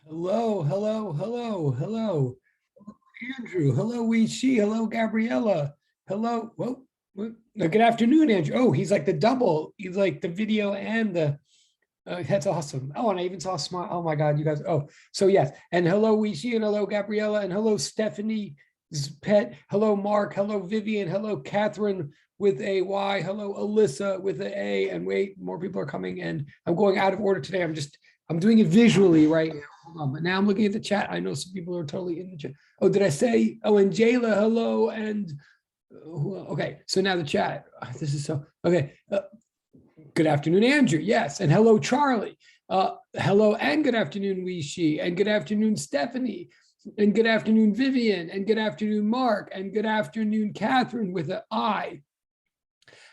Hello, hello, hello, hello, Andrew. Hello, Wee Shi. Hello, Gabriella. Hello. Whoa. Good afternoon, Andrew. Oh, he's like the double. He's like the video and the. That's awesome. Oh, and I even saw a smile. Oh my God, you guys. Oh, so yes. And hello, Wee Shi, and hello, Gabriella, and hello, Stephanie Pet. Hello, Mark. Hello, Vivian. Hello, Catherine with a Y. Hello, Alyssa with an A. And wait, more people are coming. And I'm going out of order today. I'm doing it visually right now. Hold on, but now I'm looking at the chat. I know some people are totally in the chat. Oh, did I say? Oh, and Jayla, hello, and okay. So now the chat. This is so okay. Good afternoon, Andrew. Yes, and hello, Charlie. Hello, and good afternoon, Wee Shi, and good afternoon, Stephanie, and good afternoon, Vivian, and good afternoon, Mark, and good afternoon, Catherine with an I.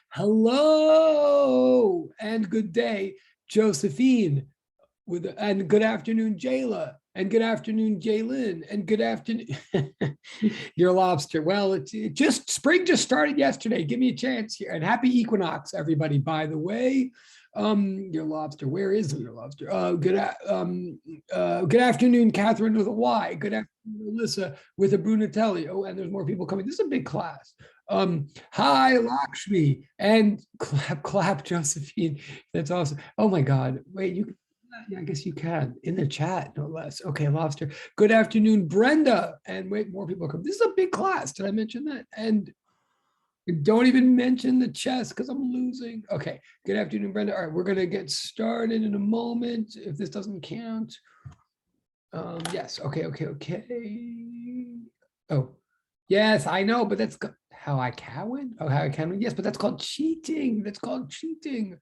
Hello, and good day, Josephine and good afternoon, Jayla, and good afternoon, Jaylin, and good afternoon, your lobster. Well, spring just started yesterday. Give me a chance here, and happy equinox, everybody. By the way, your lobster. Where is your lobster? Good afternoon, Catherine with a Y. Good afternoon, Alyssa with a Brunatelli. Oh, and there's more people coming. This is a big class. Hi, Lakshmi, and clap, Josephine. That's awesome. Oh my God. Wait, yeah, I guess you can in the chat, no less. Okay, lobster. Good afternoon, Brenda. And wait, more people come. This is a big class. Did I mention that? And don't even mention the chess because I'm losing. Okay, good afternoon, Brenda. All right, we're gonna get started in a moment. If this doesn't count. Yes, okay. Oh, yes, I know, but that's how I can win. Oh, how I can win. Yes, but that's called cheating. That's called cheating.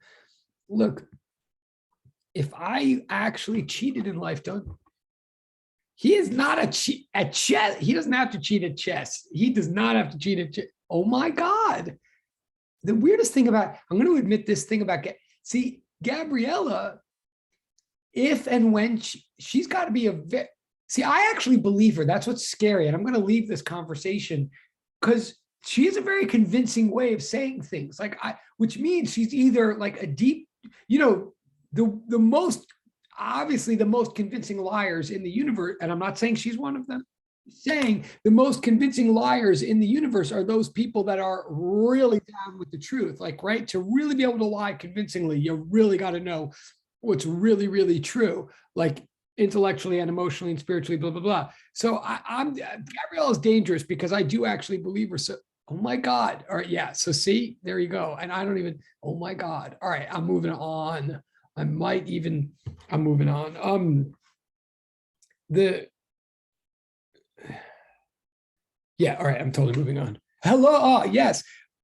Look, if I actually cheated in life, he is not a cheat at chess. He doesn't have to cheat at chess. He does not have to cheat at chess. Oh my God. The weirdest thing about, I'm going to admit this thing about, see, Gabriella, if and when she's got to be see, I actually believe her. That's what's scary. And I'm going to leave this conversation because she has a very convincing way of saying things which means she's either like a deep, the most obviously the most convincing liars in the universe, and I'm not saying she's one of them, saying the most convincing liars in the universe are those people that are really down with the truth. Like, right, to really be able to lie convincingly, you really got to know what's really, really true, like intellectually and emotionally and spiritually, blah, blah, blah. So Gabrielle is dangerous because I do actually believe her. So, oh my God. All right. Yeah. So see, there you go. And I don't even, oh my God. All right. I'm moving on. I'm moving on. Yeah, all right, I'm totally moving on. Hello, yes,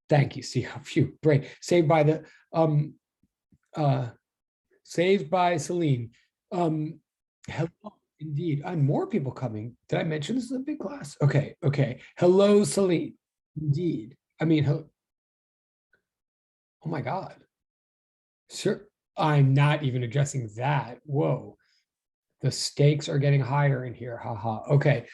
thank you. See a few break saved by the saved by Celine. Hello, indeed, and more people coming. Did I mention this is a big class? Okay. Hello, Celine. Indeed. I mean, oh my God. Sure. I'm not even addressing that. Whoa. The stakes are getting higher in here. Haha. Okay.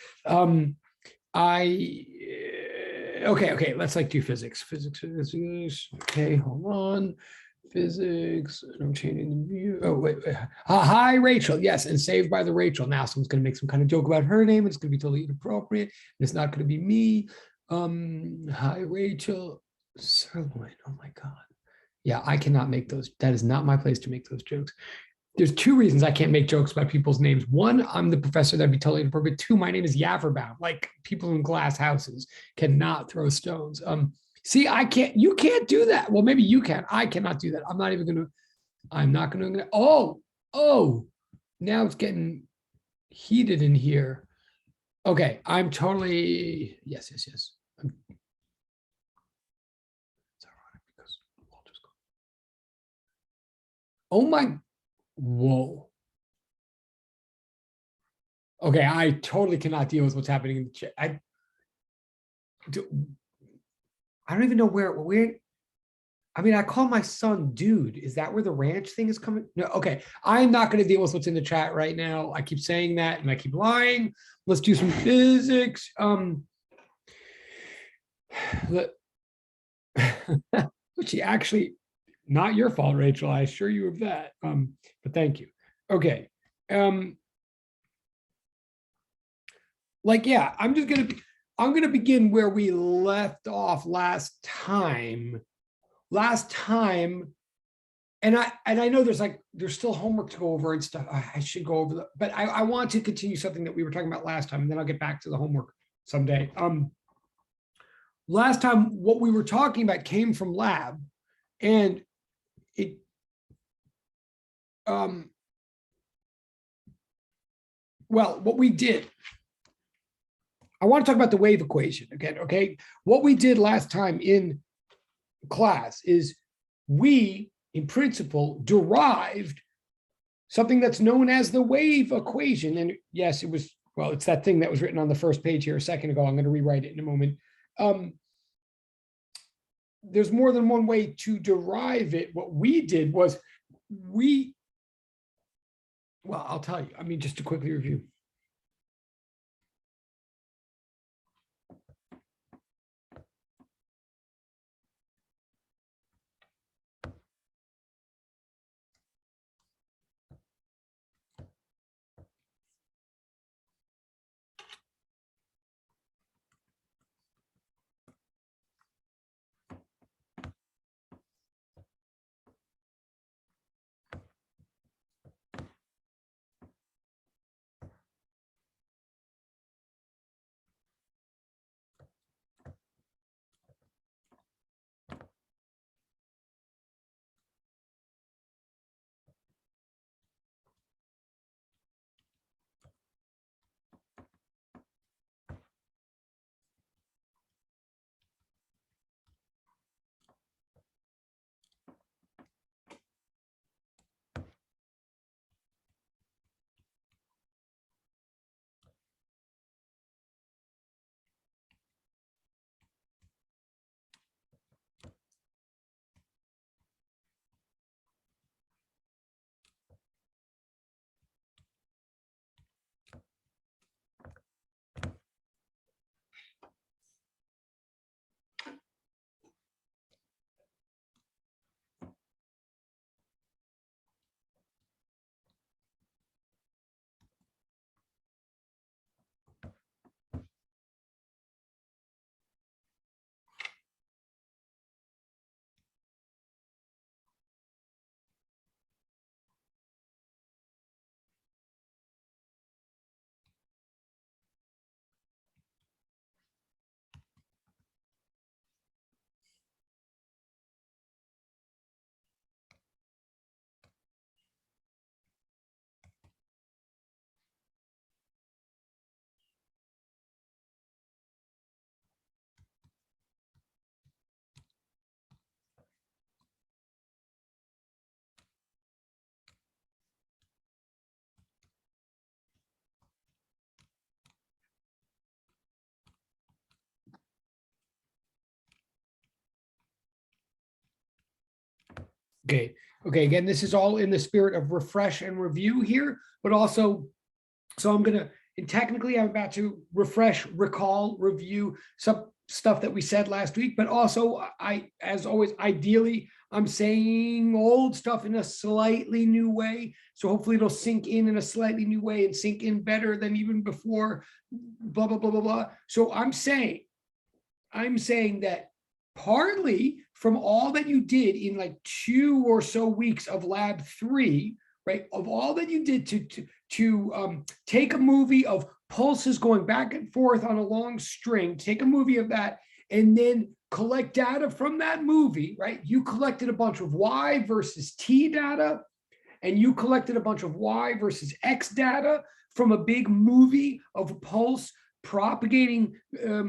Okay, let's like do physics. Physics. Okay, hold on. Physics. I'm changing the view. Oh, wait. Hi, Rachel. Yes, and saved by the Rachel. Now someone's gonna make some kind of joke about her name. It's gonna be totally inappropriate. And it's not gonna be me. Hi, Rachel. Sirloin. Oh my God. Yeah, I cannot make those. That is not my place to make those jokes. There's two reasons I can't make jokes about people's names. One, I'm the professor, that'd be totally inappropriate. Two, my name is Yaverbaum. Like, people in glass houses cannot throw stones. See, you can't do that. Well, maybe you can. I cannot do that. I'm not gonna, oh, now it's getting heated in here. Okay, I'm totally, yes. Oh my, whoa. Okay, I totally cannot deal with what's happening in the chat. I don't even know where. I mean, I call my son dude. Is that where the ranch thing is coming? No, okay. I'm not going to deal with what's in the chat right now. I keep saying that and I keep lying. Let's do some physics. Which actually, not your fault, Rachel. I assure you of that. But thank you. Okay. like, yeah, I'm gonna begin where we left off last time. And I know there's still homework to go over and stuff. I should go over but I want to continue something that we were talking about last time, and then I'll get back to the homework someday. Last time, what we were talking about came from lab, and it well, what we did, I want to talk about the wave equation again, okay? What we did last time in class is we, in principle, derived something that's known as the wave equation. And yes, it was, well, it's that thing that was written on the first page here a second ago. I'm going to rewrite it in a moment. There's more than one way to derive it. What we did was well, I'll tell you, I mean, just to quickly review. Okay. Okay. Again, this is all in the spirit of refresh and review here, but also, so I'm going to, and technically I'm about to refresh, recall, review some stuff that we said last week, but also as always, ideally, I'm saying old stuff in a slightly new way. So hopefully it'll sink in a slightly new way and sink in better than even before, blah, blah, blah, blah, blah. So I'm saying that partly from all that you did in like 2 or so weeks of lab 3, right? Of all that you did to take a movie of pulses going back and forth on a long string, take a movie of that, and then collect data from that movie, right? You collected a bunch of Y versus T data, and you collected a bunch of Y versus X data from a big movie of a pulse propagating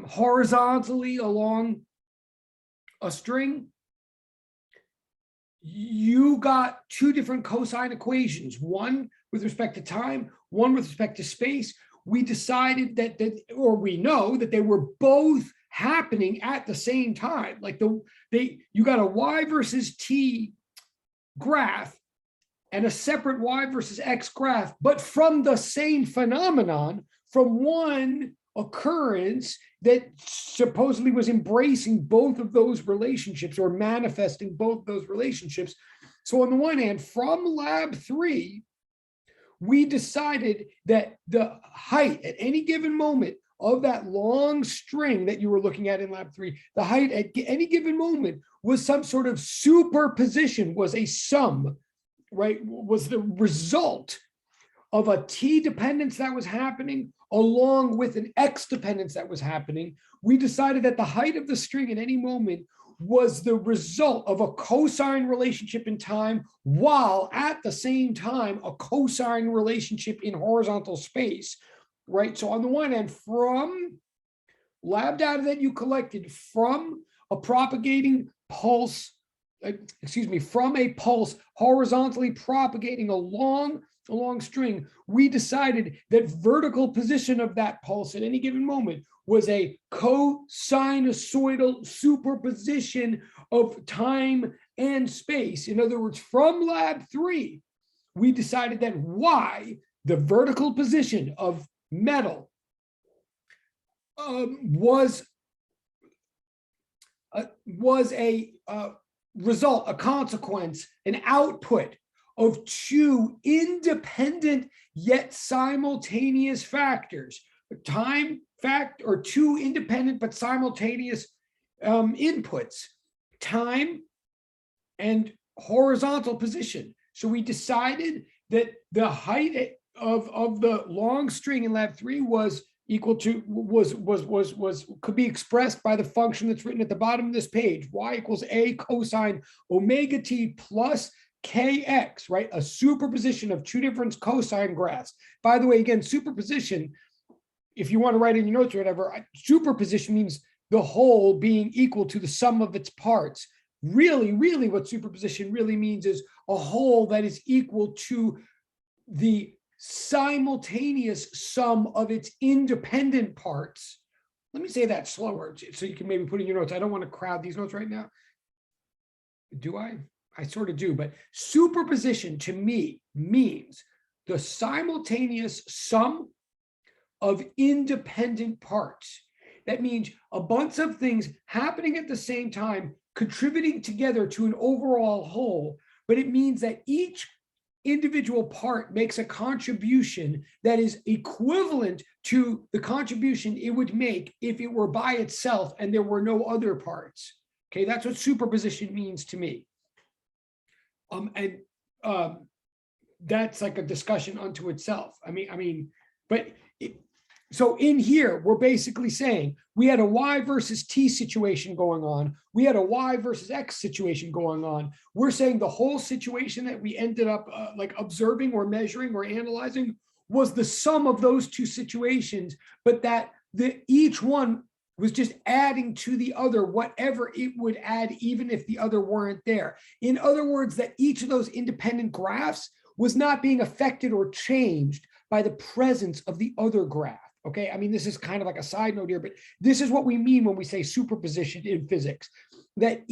horizontally along a string. You got 2 different cosine equations, one with respect to time, one with respect to space. We decided that or we know that they were both happening at the same time. Like you got a Y versus T graph and a separate Y versus X graph, but from the same phenomenon, from one occurrence that supposedly was embracing both of those relationships or manifesting both those relationships. So on the one hand, from lab 3, we decided that the height at any given moment of that long string that you were looking at in lab 3, the height at any given moment was some sort of superposition, was a sum, right? Was the result of a t dependence that was happening along with an x dependence that was happening. We decided that the height of the string at any moment was the result of a cosine relationship in time, while at the same time, a cosine relationship in horizontal space, right? So on the one hand, from lab data that you collected from a propagating pulse, from a pulse horizontally propagating along a long string, we decided that vertical position of that pulse at any given moment was a cosinusoidal superposition of time and space. In other words, from lab 3, we decided that y, the vertical position of metal, was a result, a consequence, an output of two independent yet simultaneous factors, time fact, or two independent but simultaneous inputs, time and horizontal position. So we decided that the height of the long string in lab 3 was equal to, could be expressed by the function that's written at the bottom of this page, y equals a cosine omega t plus kx, right? A superposition of two different cosine graphs. By the way, again, superposition, if you want to write in your notes or whatever, superposition means the whole being equal to the sum of its parts. Really, what superposition really means is a whole that is equal to the simultaneous sum of its independent parts. Let me say that slower so you can maybe put in your notes. I don't want to crowd these notes right now. Do I? I sort of do, but superposition to me means the simultaneous sum of independent parts. That means a bunch of things happening at the same time, contributing together to an overall whole, but it means that each individual part makes a contribution that is equivalent to the contribution it would make if it were by itself and there were no other parts. Okay, that's what superposition means to me. That's like a discussion unto itself. So in here, we're basically saying we had a y versus t situation going on. We had a y versus x situation going on. We're saying the whole situation that we ended up like observing or measuring or analyzing was the sum of those two situations, but that each one was just adding to the other whatever it would add, even if the other weren't there. In other words, that each of those independent graphs was not being affected or changed by the presence of the other graph. Okay, I mean, this is kind of like a side note here, but this is what we mean when we say superposition in physics, that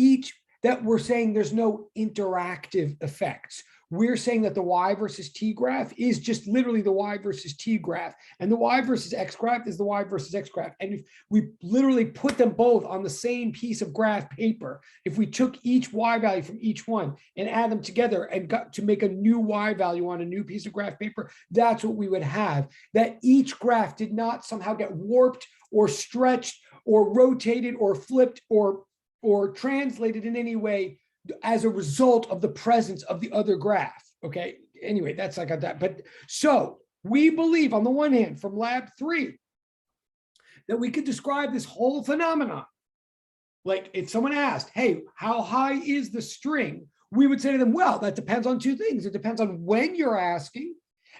we're saying there's no interactive effects. We're saying that the y versus t graph is just literally the y versus t graph, and the y versus x graph is the y versus x graph. And if we literally put them both on the same piece of graph paper, if we took each y value from each one and add them together and got to make a new y value on a new piece of graph paper, that's what we would have. That each graph did not somehow get warped or stretched or rotated or flipped or translated in any way as a result of the presence of the other graph. Okay, anyway, that's like that. But so we believe, on the one hand, from lab 3, that we could describe this whole phenomenon. Like if someone asked, hey, how high is the string? We would say to them, well, that depends on two things. It depends on when you're asking,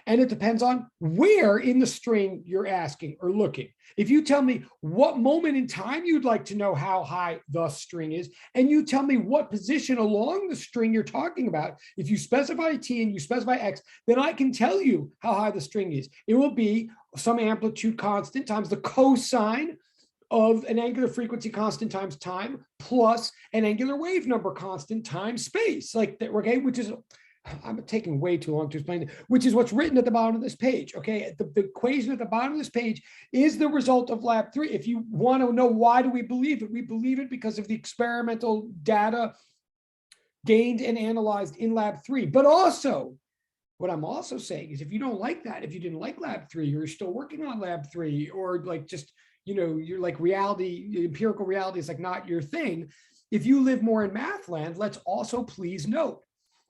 and it depends on where in the string you're asking or looking. If you tell me what moment in time you'd like to know how high the string is, and you tell me what position along the string you're talking about, if you specify t and you specify x, then I can tell you how high the string is. It will be some amplitude constant times the cosine of an angular frequency constant times time plus an angular wave number constant times space, like that, okay, which is, I'm taking way too long to explain it, which is what's written at the bottom of this page. Okay, the equation at the bottom of this page is the result of lab 3. If you want to know why do we believe it because of the experimental data gained and analyzed in lab 3, but also What I'm also saying is if you don't like that, if you didn't like lab 3, or you're still working on lab 3, or like just, you know, you're like reality, empirical reality is like not your thing. If you live more in math land, let's also please note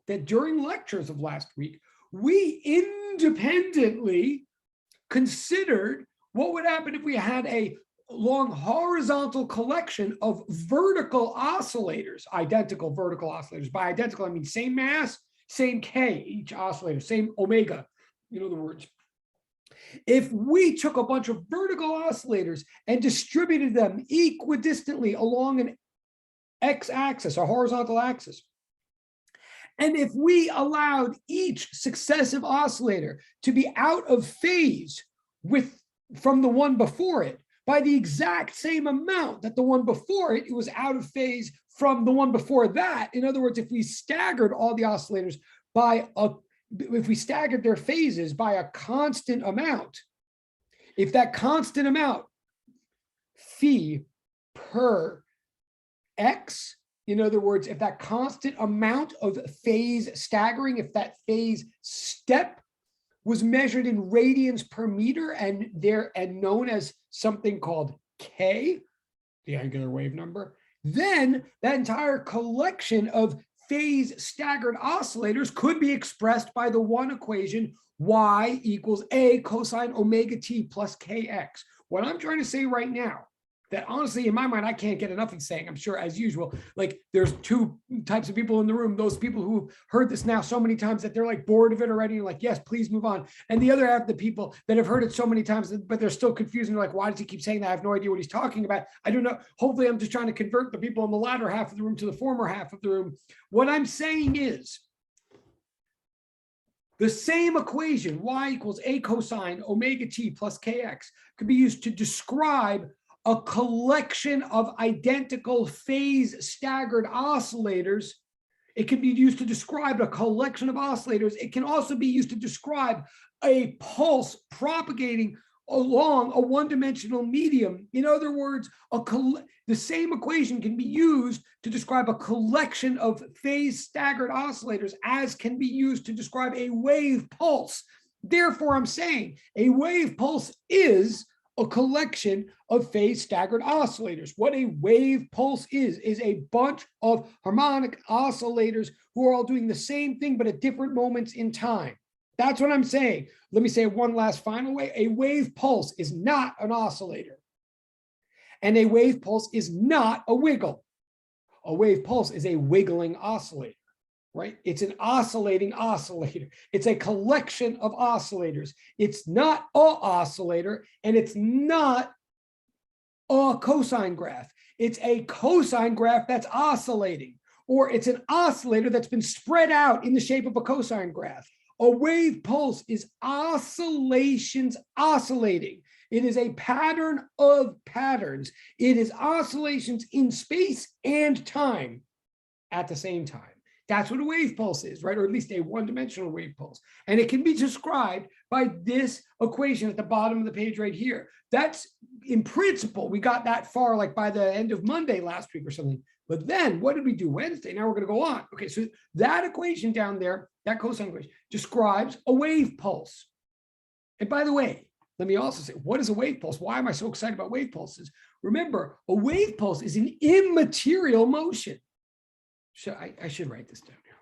that during lectures of last week, we independently considered what would happen if we had a long horizontal collection of vertical oscillators, identical vertical oscillators. By identical, I mean same mass, same K, each oscillator, same omega, in other words. If we took a bunch of vertical oscillators and distributed them equidistantly along an x-axis, a horizontal axis, and if we allowed each successive oscillator to be out of phase from the one before it by the exact same amount that the one before it was out of phase from the one before that. In other words, if we staggered all the oscillators if we staggered their phases by a constant amount, if that constant amount, phi per x, in other words, if that constant amount of phase staggering, if that phase step was measured in radians per meter and known as something called K, the angular wave number, then that entire collection of phase staggered oscillators could be expressed by the one equation y equals a cosine omega t plus kx. What I'm trying to say right now, that honestly, in my mind, I can't get enough of saying, I'm sure as usual, like there's two types of people in the room, those people who heard this now so many times that they're like bored of it already, and like, yes, please move on. And the other half of the people that have heard it so many times, but they're still confused and they're like, why does he keep saying that? I have no idea what he's talking about. I don't know. Hopefully I'm just trying to convert the people in the latter half of the room to the former half of the room. What I'm saying is, the same equation, y equals a cosine omega t plus kx, could be used to describe a collection of identical phase staggered oscillators. It can be used to describe a collection of oscillators. It can also be used to describe a pulse propagating along a one-dimensional medium. In other words, the same equation can be used to describe a collection of phase staggered oscillators as can be used to describe a wave pulse. Therefore, I'm saying a wave pulse is a collection of phase staggered oscillators. What a wave pulse is a bunch of harmonic oscillators who are all doing the same thing, but at different moments in time. That's what I'm saying. Let me say one last final way. A wave pulse is not an oscillator. And a wave pulse is not a wiggle. A wave pulse is a wiggling oscillator. Right? It's an oscillating oscillator. It's a collection of oscillators. It's not an oscillator, and it's not a cosine graph. It's a cosine graph that's oscillating, or it's an oscillator that's been spread out in the shape of a cosine graph. A wave pulse is oscillations oscillating. It is a pattern of patterns. It is oscillations in space and time at the same time. That's what a wave pulse is, right? Or at least a one-dimensional wave pulse. And it can be described by this equation at the bottom of the page right here. That's, in principle, we got that far like by the end of Monday last week or something. But then what did we do Wednesday? Now we're going to go on. Okay, so that equation down there, that cosine equation, describes a wave pulse. And by the way, let me also say, what is a wave pulse? Why am I so excited about wave pulses? Remember, a wave pulse is an immaterial motion. So I should write this down here.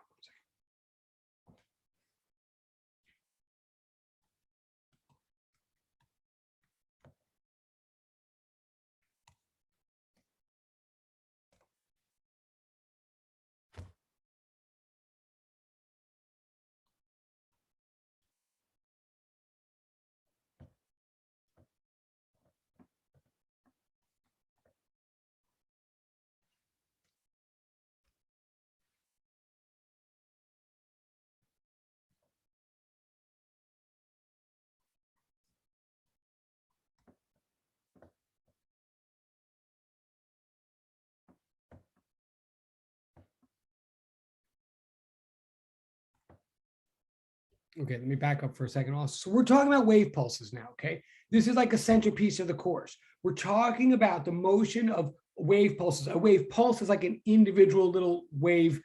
Okay, let me back up for a second also. So we're talking about wave pulses now, okay? This is like a centerpiece of the course. We're talking about the motion of wave pulses. A wave pulse is like an individual little wave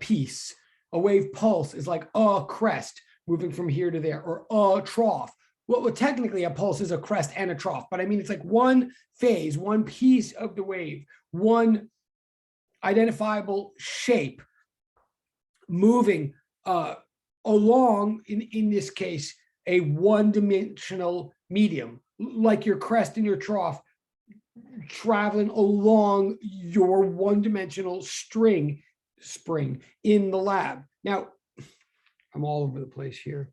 piece, a wave pulse is like a crest moving from here to there, or a trough. Well, technically a pulse is a crest and a trough, but I mean, it's like one phase, one piece of the wave, one identifiable shape moving along, in this case, a one-dimensional medium, like your crest and your trough traveling along your one-dimensional spring in the lab. Now, I'm all over the place here.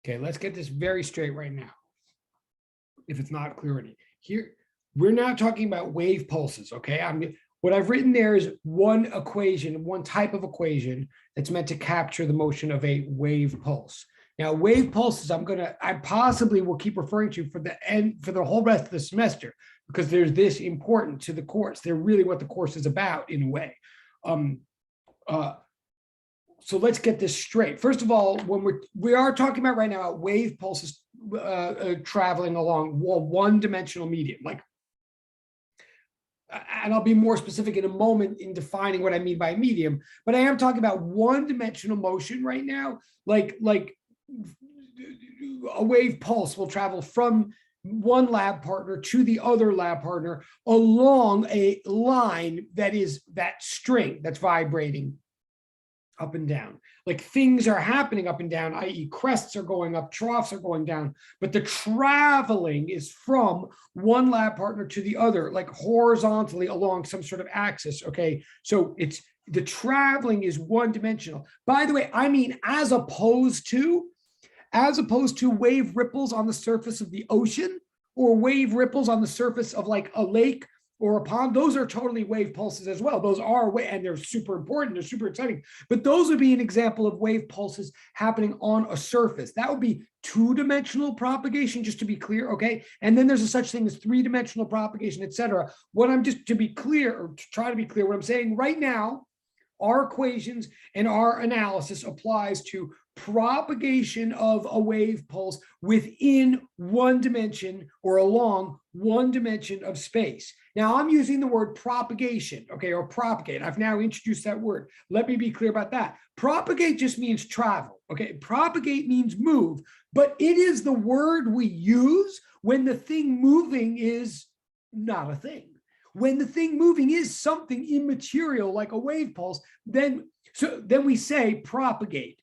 Okay, let's get this very straight right now, if it's not clear already. Here, we're now talking about wave pulses, okay? What I've written there is one equation, one type of equation that's meant to capture the motion of a wave pulse. Now, wave pulses, I possibly will keep referring to for the whole rest of the semester, because they're this important to the course. They're really what the course is about in a way. So let's get this straight. First of all, when we are talking about right now wave pulses traveling along one-dimensional medium, like, and I'll be more specific in a moment in defining what I mean by medium, but I am talking about one-dimensional motion right now, like a wave pulse will travel from one lab partner to the other lab partner along a line that is that string that's vibrating up and down. Like, things are happening up and down, i.e. crests are going up, troughs are going down, but the traveling is from one lab partner to the other, like horizontally along some sort of axis, okay? So the traveling is one-dimensional. By the way, I mean, as opposed to wave ripples on the surface of the ocean, or wave ripples on the surface of like a lake or a pond. Those are totally wave pulses as well. Those are, and they're super important, they're super exciting, but those would be an example of wave pulses happening on a surface. That would be two-dimensional propagation, just to be clear, okay? And then there's a such thing as three-dimensional propagation, etc. What I'm just to be clear, or to try to be clear, what I'm saying right now, our equations and our analysis applies to propagation of a wave pulse within one dimension or along one dimension of space. Now, I'm using the word propagation, okay, or propagate. I've now introduced that word. Let me be clear about that. Propagate just means travel, okay? Propagate means move, but it is the word we use when the thing moving is not a thing. When the thing moving is something immaterial like a wave pulse, then we say propagate.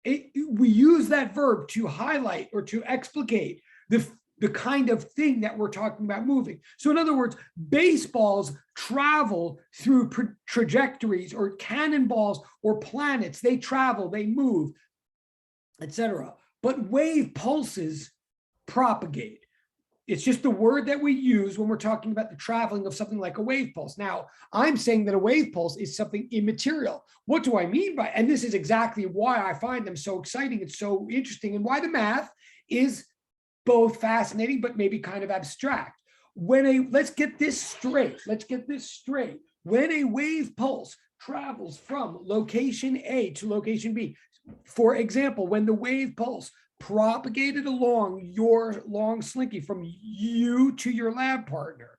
We use that verb to highlight or to explicate the kind of thing that we're talking about moving. So in other words, baseballs travel through trajectories, or cannonballs or planets, they travel, they move, etc. But wave pulses propagate. It's just the word that we use when we're talking about the traveling of something like a wave pulse. Now, I'm saying that a wave pulse is something immaterial. What do I mean by, and this is exactly why I find them so exciting and so interesting, and why the math is both fascinating, but maybe kind of abstract. let's get this straight. When a wave pulse travels from location A to location B, for example, when the wave pulse propagated along your long slinky from you to your lab partner,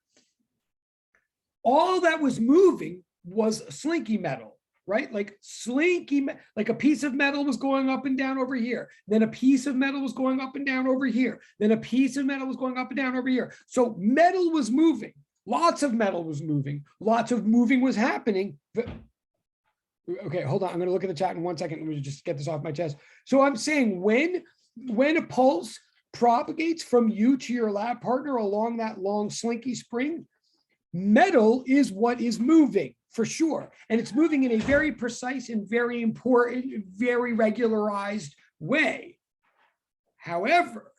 all that was moving was slinky metal, right? Like like a piece of metal was going up and down over here. Then a piece of metal was going up and down over here. Then a piece of metal was going up and down over here. So metal was moving. Lots of metal was moving. Lots of moving was happening. Okay, hold on. I'm going to look at the chat in 1 second. Let me just get this off my chest. So I'm saying when a pulse propagates from you to your lab partner along that long slinky spring, metal is what is moving for sure. And it's moving in a very precise and very important, very regularized way. However,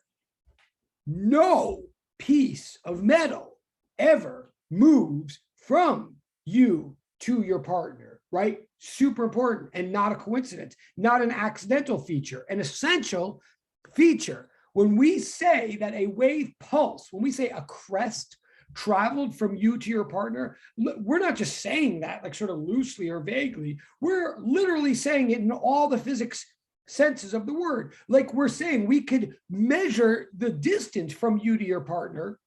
no piece of metal ever moves from you to your partner, right? Super important and not a coincidence, not an accidental feature, an essential feature. When we say that a wave pulse, when we say a crest traveled from you to your partner, we're not just saying that like sort of loosely or vaguely. We're literally saying it in all the physics senses of the word. Like we're saying we could measure the distance from you to your partner.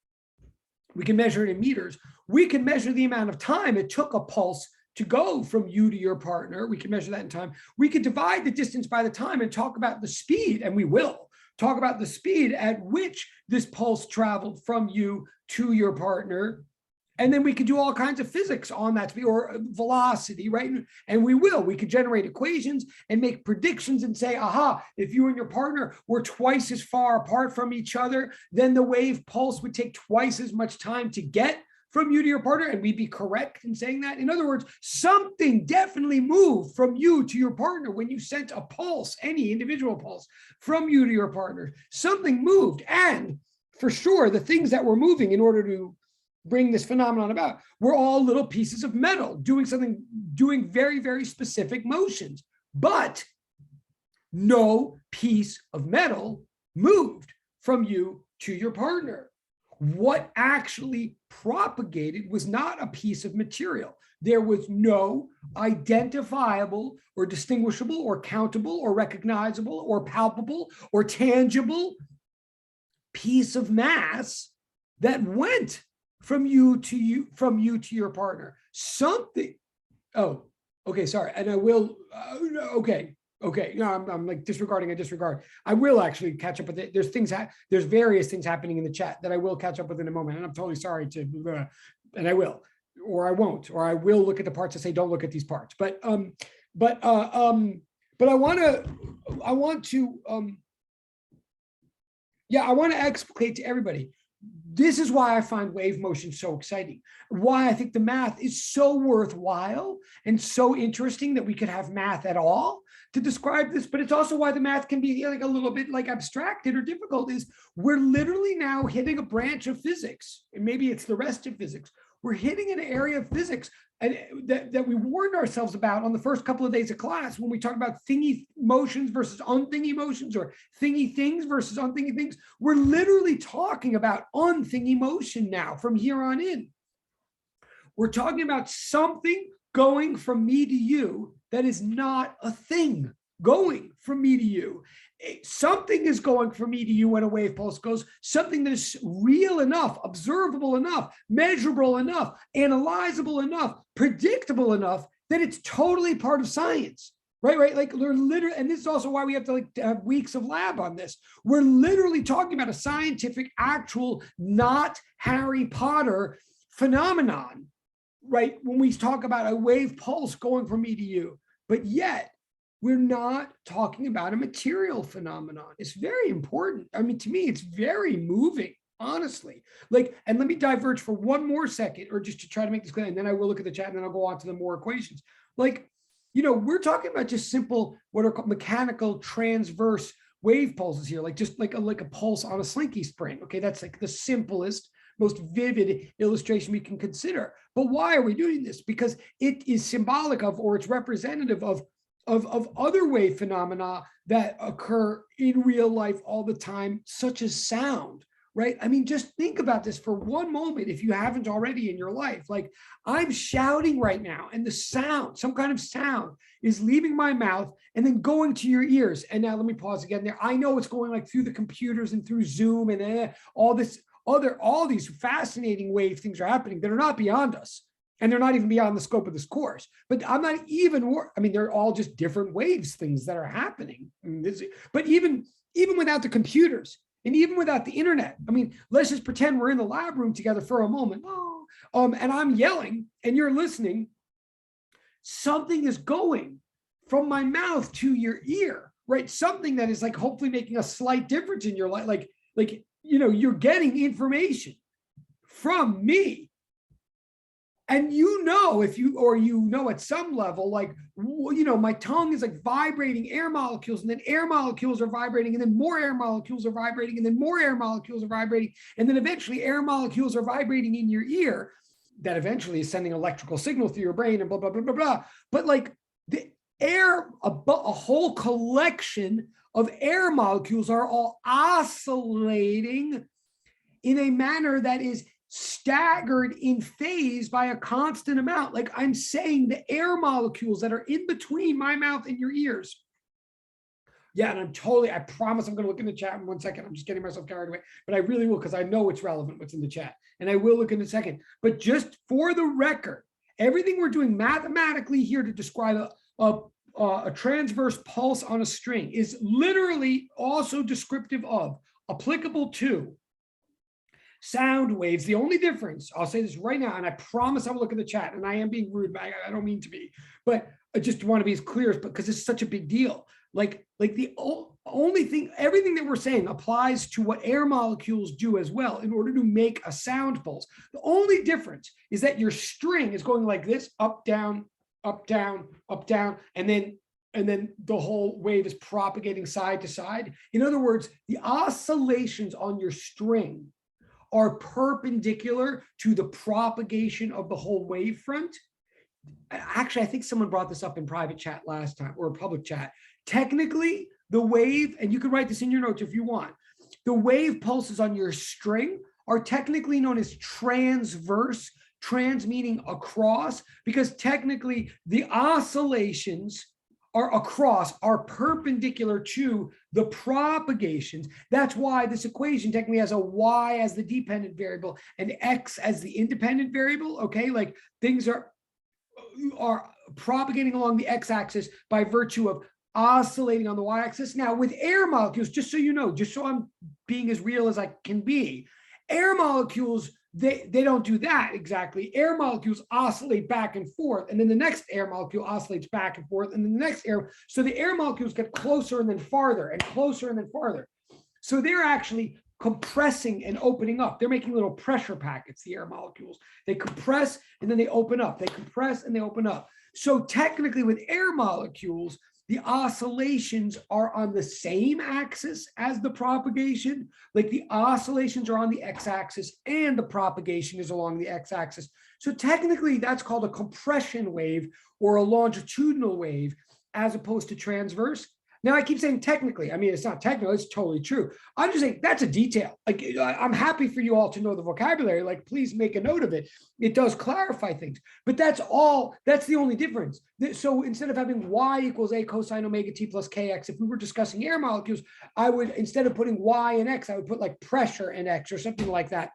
We can measure it in meters. We can measure the amount of time it took a pulse to go from you to your partner. We can measure that in time. We could divide the distance by the time and talk about the speed, and we will talk about the speed at which this pulse traveled from you to your partner. And then we could do all kinds of physics on that speed or velocity, right? And we could generate equations and make predictions and say, aha, if you and your partner were twice as far apart from each other, then the wave pulse would take twice as much time to get from you to your partner, and we'd be correct in saying that. In other words, something definitely moved from you to your partner when you sent a pulse, any individual pulse, from you to your partner. Something moved, and for sure, the things that were moving in order to bring this phenomenon about were all little pieces of metal doing very, very specific motions. But no piece of metal moved from you to your partner. What actually propagated was not a piece of material. There was no identifiable or distinguishable or countable or recognizable or palpable or tangible piece of mass that went from you to your partner. Something. Oh, okay, sorry. And I will. Okay. No, I'm like disregarding. I disregard. I will actually catch up with it. There's various things happening in the chat that I will catch up with in a moment. And I'm totally sorry to, and I will, or I won't, or I will look at the parts that say don't look at these parts. But I want to explicate to everybody. This is why I find wave motion so exciting, why I think the math is so worthwhile and so interesting that we could have math at all to describe this, but it's also why the math can be like a little bit like abstracted or difficult. Is we're literally now hitting a branch of physics, and maybe it's the rest of physics. We're hitting an area of physics and that we warned ourselves about on the first couple of days of class when we talk about thingy motions versus unthingy motions, or thingy things versus unthingy things. We're literally talking about unthingy motion now from here on in. We're talking about something going from me to you that is not a thing going from me to you. Something is going from me to you when a wave pulse goes, something that is real enough, observable enough, measurable enough, analyzable enough, predictable enough that it's totally part of science, right? Like we're literally, and this is also why we have to like have weeks of lab on this. We're literally talking about a scientific, actual, not Harry Potter phenomenon, right? When we talk about a wave pulse going from me to you, but yet we're not talking about a material phenomenon. It's very important. I mean, to me, it's very moving, honestly. Like, and let me diverge for one more second, or just to try to make this clear, and then I will look at the chat and then I'll go on to the more equations. Like, you know, we're talking about just simple, what are called mechanical transverse wave pulses here, like just like a pulse on a slinky spring. Okay, that's like the simplest, most vivid illustration we can consider. But why are we doing this? Because it is symbolic of, or it's representative of other wave phenomena that occur in real life all the time, such as sound, right? I mean, just think about this for one moment if you haven't already in your life. Like I'm shouting right now and the sound, some kind of sound is leaving my mouth and then going to your ears. And now let me pause again there. I know it's going like through the computers and through Zoom and all these fascinating wave things are happening that are not beyond us. And they're not even beyond the scope of this course. But I'm not even, I mean, they're all just different waves, things that are happening. I mean, but even without the computers, and even without the internet, I mean, let's just pretend we're in the lab room together for a moment. And I'm yelling and you're listening. Something is going from my mouth to your ear, right? Something that is like hopefully making a slight difference in your life. Like, you know, you're getting information from me. And you know, at some level, like, you know, my tongue is like vibrating air molecules, and then air molecules are vibrating, and then more air molecules are vibrating, and then more air molecules are vibrating. And then eventually air molecules are vibrating in your ear that eventually is sending electrical signals through your brain and blah, blah, blah, blah, blah. But like the air, a whole collection of air molecules are all oscillating in a manner that is staggered in phase by a constant amount. Like I'm saying, the air molecules that are in between my mouth and your ears. Yeah, and I promise I'm going to look in the chat in 1 second. I'm just getting myself carried away, but I really will, because I know it's relevant what's in the chat, and I will look in a second. But just for the record, everything we're doing mathematically here to describe a transverse pulse on a string is literally also descriptive of, applicable to sound waves. The only difference, I'll say this right now, and I promise I will look at the chat, and I am being rude, but I don't mean to be, but I just want to be as clear as, because it's such a big deal. Like the only thing, everything that we're saying applies to what air molecules do as well in order to make a sound pulse. The only difference is that your string is going like this, up, down, up, down, up, down, and then the whole wave is propagating side to side. In other words, the oscillations on your string are perpendicular to the propagation of the whole wavefront. Actually, I think someone brought this up in private chat last time, or public chat. Technically, the wave, and you can write this in your notes if you want, the wave pulses on your string are technically known as transverse, trans meaning across, because technically the oscillations are across, are perpendicular to the propagations. That's why this equation technically has a y as the dependent variable and x as the independent variable. Okay, like things are propagating along the x-axis by virtue of oscillating on the y-axis. Now with air molecules, just so you know, just so I'm being as real as I can be, air molecules, they don't do that exactly. Air molecules oscillate back and forth, and then the next air molecule oscillates back and forth, and then the next air. So the air molecules get closer and then farther and closer and then farther. So they're actually compressing and opening up. They're making little pressure packets, the air molecules. They compress and then they open up. They compress and they open up. So technically with air molecules, the oscillations are on the same axis as the propagation. Like the oscillations are on the x-axis and the propagation is along the x-axis. So technically that's called a compression wave or a longitudinal wave as opposed to transverse. Now I keep saying technically, I mean, it's not technical, it's totally true. I'm just saying that's a detail. Like I'm happy for you all to know the vocabulary, like please make a note of it. It does clarify things, but that's the only difference. So instead of having y equals a cosine omega t plus kx, if we were discussing air molecules, I would, instead of putting y and x, I would put like pressure and x or something like that.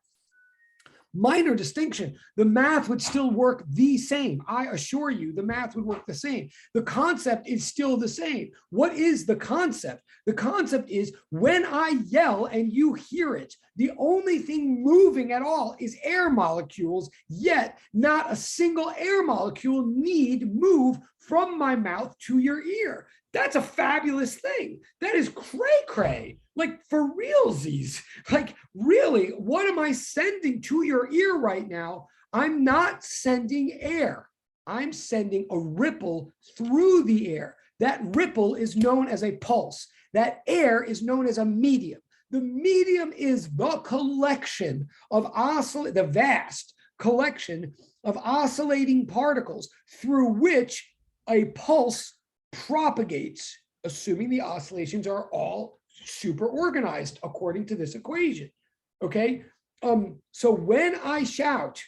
Minor distinction, the math would still work the same. I assure you, the math would work the same. The concept is still the same. What is the concept? The concept is when I yell and you hear it, the only thing moving at all is air molecules, yet not a single air molecule need move from my mouth to your ear. That's a fabulous thing. That is cray-cray. Like for realsies, like really, what am I sending to your ear right now? I'm not sending air. I'm sending a ripple through the air. That ripple is known as a pulse. That air is known as a medium. The medium is the collection of the vast collection of oscillating particles through which a pulse propagates, assuming the oscillations are all super organized according to this equation. Okay. So when I shout,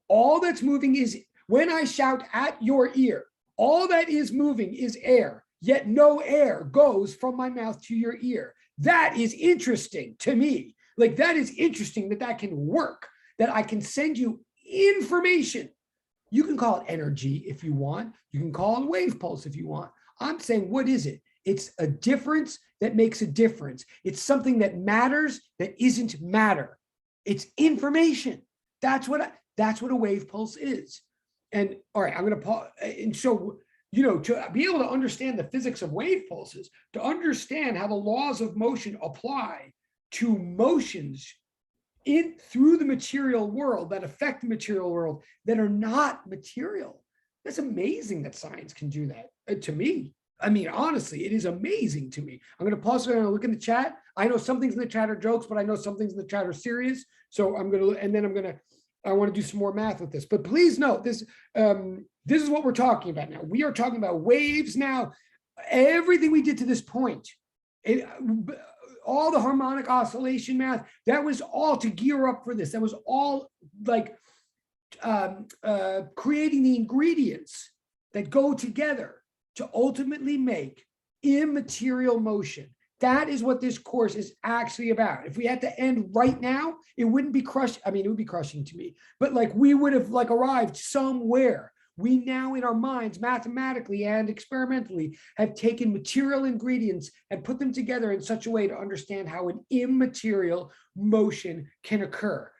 all that's moving is, when I shout at your ear, all that is moving is air, yet no air goes from my mouth to your ear. That is interesting to me. Like, that is interesting that that can work, that I can send you information. You can call it energy if you want. You can call it wave pulse if you want. I'm saying, what is it? It's a difference that makes a difference. It's something that matters that isn't matter. It's information. That's what a wave pulse is. And all right, I'm going to pause. And so, to be able to understand the physics of wave pulses, to understand how the laws of motion apply to motions through the material world that affect the material world that are not material. That's amazing that science can do that. To me, I mean, honestly, it is amazing to me. I'm going to pause and look in the chat. I know some things in the chat are jokes, but I know some things in the chat are serious. So I'm going to, and then I want to do some more math with this. But please note this. This is what we're talking about now. We are talking about waves now. Everything we did to this point, all the harmonic oscillation math, that was all to gear up for this. That was all like creating the ingredients that go together to ultimately make immaterial motion. That is what this course is actually about. If we had to end right now, it wouldn't be crushed. I mean, it would be crushing to me, but like we would have like arrived somewhere. We now in our minds, mathematically and experimentally, have taken material ingredients and put them together in such a way to understand how an immaterial motion can occur.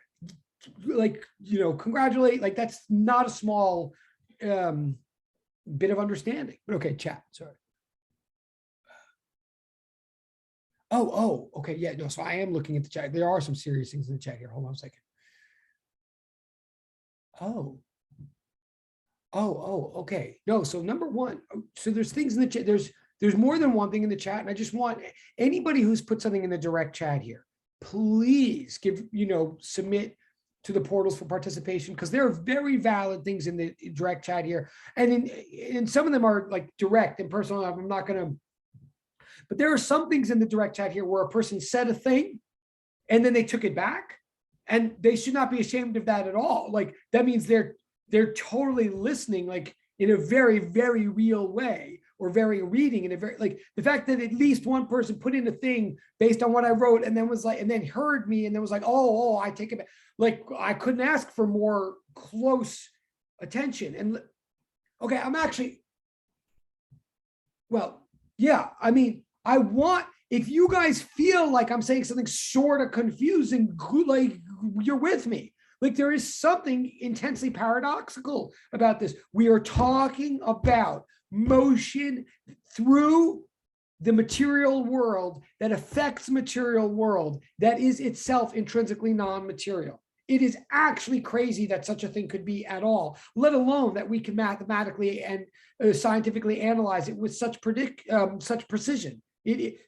Like, congratulate, like that's not a small bit of understanding. But okay, chat, sorry. Oh, okay, yeah, no, so I am looking at the chat. There are some serious things in the chat here. Hold on a second. Okay. No, so number one, so there's things in the chat. There's more than one thing in the chat. And I just want anybody who's put something in the direct chat here, please submit to the portals for participation, because there are very valid things in the direct chat here. And in some of them are like direct and personal. I'm not going to, but there are some things in the direct chat here where a person said a thing and then they took it back, and they should not be ashamed of that at all. Like, that means they're totally listening, like in a very, very real way, or very reading in a very, like the fact that at least one person put in a thing based on what I wrote and then was like, and then heard me and then was like, oh, I take it back. Like, I couldn't ask for more close attention. And okay, I'm actually, well, yeah, I mean, if you guys feel like I'm saying something sort of confusing, like you're with me. Like, there is something intensely paradoxical about this. We are talking about motion through the material world that affects material world that is itself intrinsically non-material. It is actually crazy that such a thing could be at all, let alone that we can mathematically and scientifically analyze it with such precision.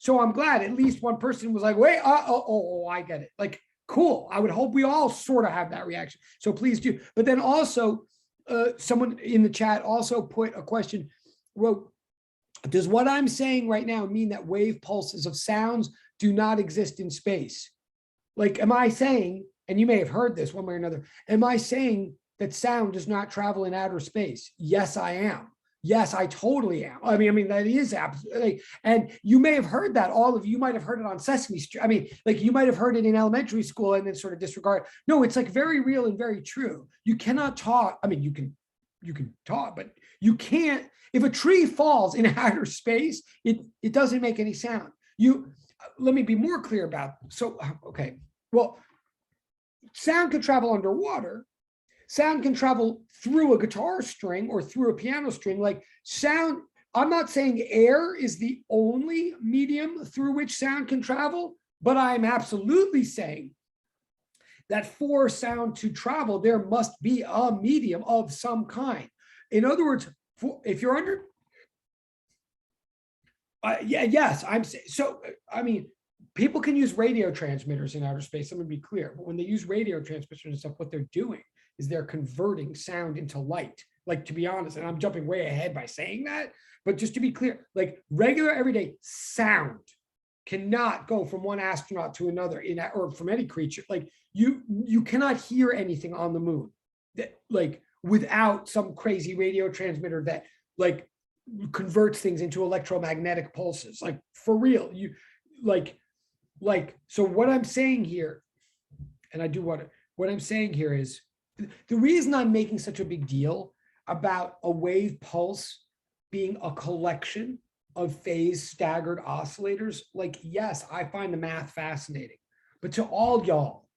So I'm glad at least one person was like, wait, I get it. Like, cool. I would hope we all sort of have that reaction. So please do. But then also, someone in the chat also put a question, wrote, does what I'm saying right now mean that wave pulses of sounds do not exist in space? Like, am I saying, and you may have heard this one way or another, am I saying that sound does not travel in outer space? Yes, I am. Yes, I totally am. I mean, that is absolutely, and you may have heard that. All of you might have heard it on Sesame Street. I mean, like, you might have heard it in elementary school and then sort of disregard. No, it's like very real and very true. You cannot talk. I mean, you can talk, but you can't. If a tree falls in outer space, it doesn't make any sound. Let me be more clear about. So, okay, well, sound can travel underwater. Sound can travel through a guitar string or through a piano string. Like, sound, I'm not saying air is the only medium through which sound can travel, but I'm absolutely saying that for sound to travel, there must be a medium of some kind. In other words, if you're under, yes, I'm saying, so, I mean, people can use radio transmitters in outer space. Let me be clear, but when they use radio transmitters and stuff, what they're doing is they're converting sound into light. Like, to be honest, and I'm jumping way ahead by saying that, but just to be clear, like regular everyday sound cannot go from one astronaut to another or from any creature. Like you cannot hear anything on the moon that like without some crazy radio transmitter that like converts things into electromagnetic pulses. Like for real, you like so what I'm saying here, and I do want to, what I'm saying here is the reason I'm making such a big deal about a wave pulse being a collection of phase staggered oscillators. Like, yes, I find the math fascinating, but to all y'all,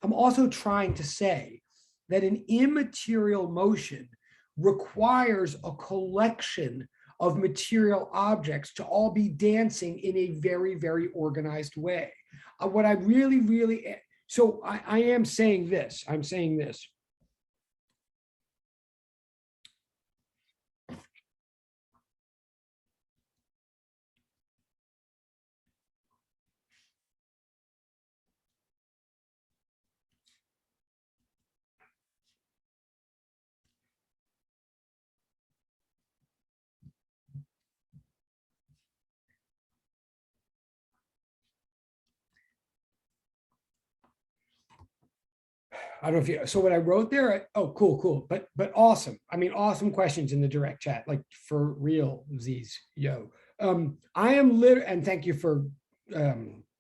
I'm also trying to say that an immaterial motion requires a collection of material objects to all be dancing in a very, very organized way. What I really, so I am saying this, I'm saying this. I don't know if you, so what I wrote there, oh, cool. But awesome. I mean, awesome questions in the direct chat, like for real, Z's, yo. I am literally, and thank you for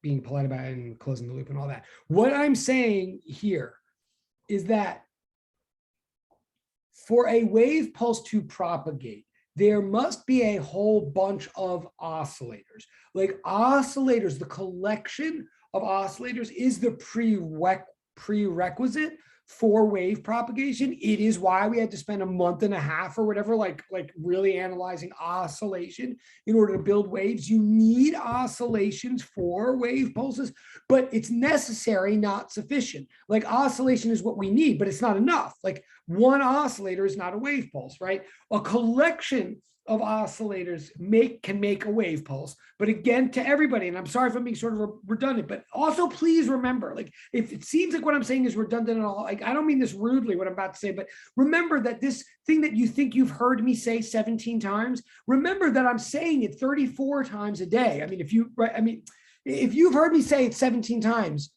being polite about it and closing the loop and all that. What I'm saying here is that for a wave pulse to propagate, there must be a whole bunch of oscillators. Like oscillators, the collection of oscillators is the prerequisite for wave propagation. It is why we had to spend a month and a half or whatever, like really analyzing oscillation in order to build waves. You need oscillations for wave pulses, but it's necessary, not sufficient. Like oscillation is what we need, but it's not enough. Like one oscillator is not a wave pulse, right? A collection of oscillators can make a wave pulse. But again, to everybody, and I'm sorry if I'm being sort of redundant, but also please remember, like if it seems like what I'm saying is redundant at all, like I don't mean this rudely, what I'm about to say, but remember that this thing that you think you've heard me say 17 times, remember that I'm saying it 34 times a day. I mean, if you've heard me say it 17 times,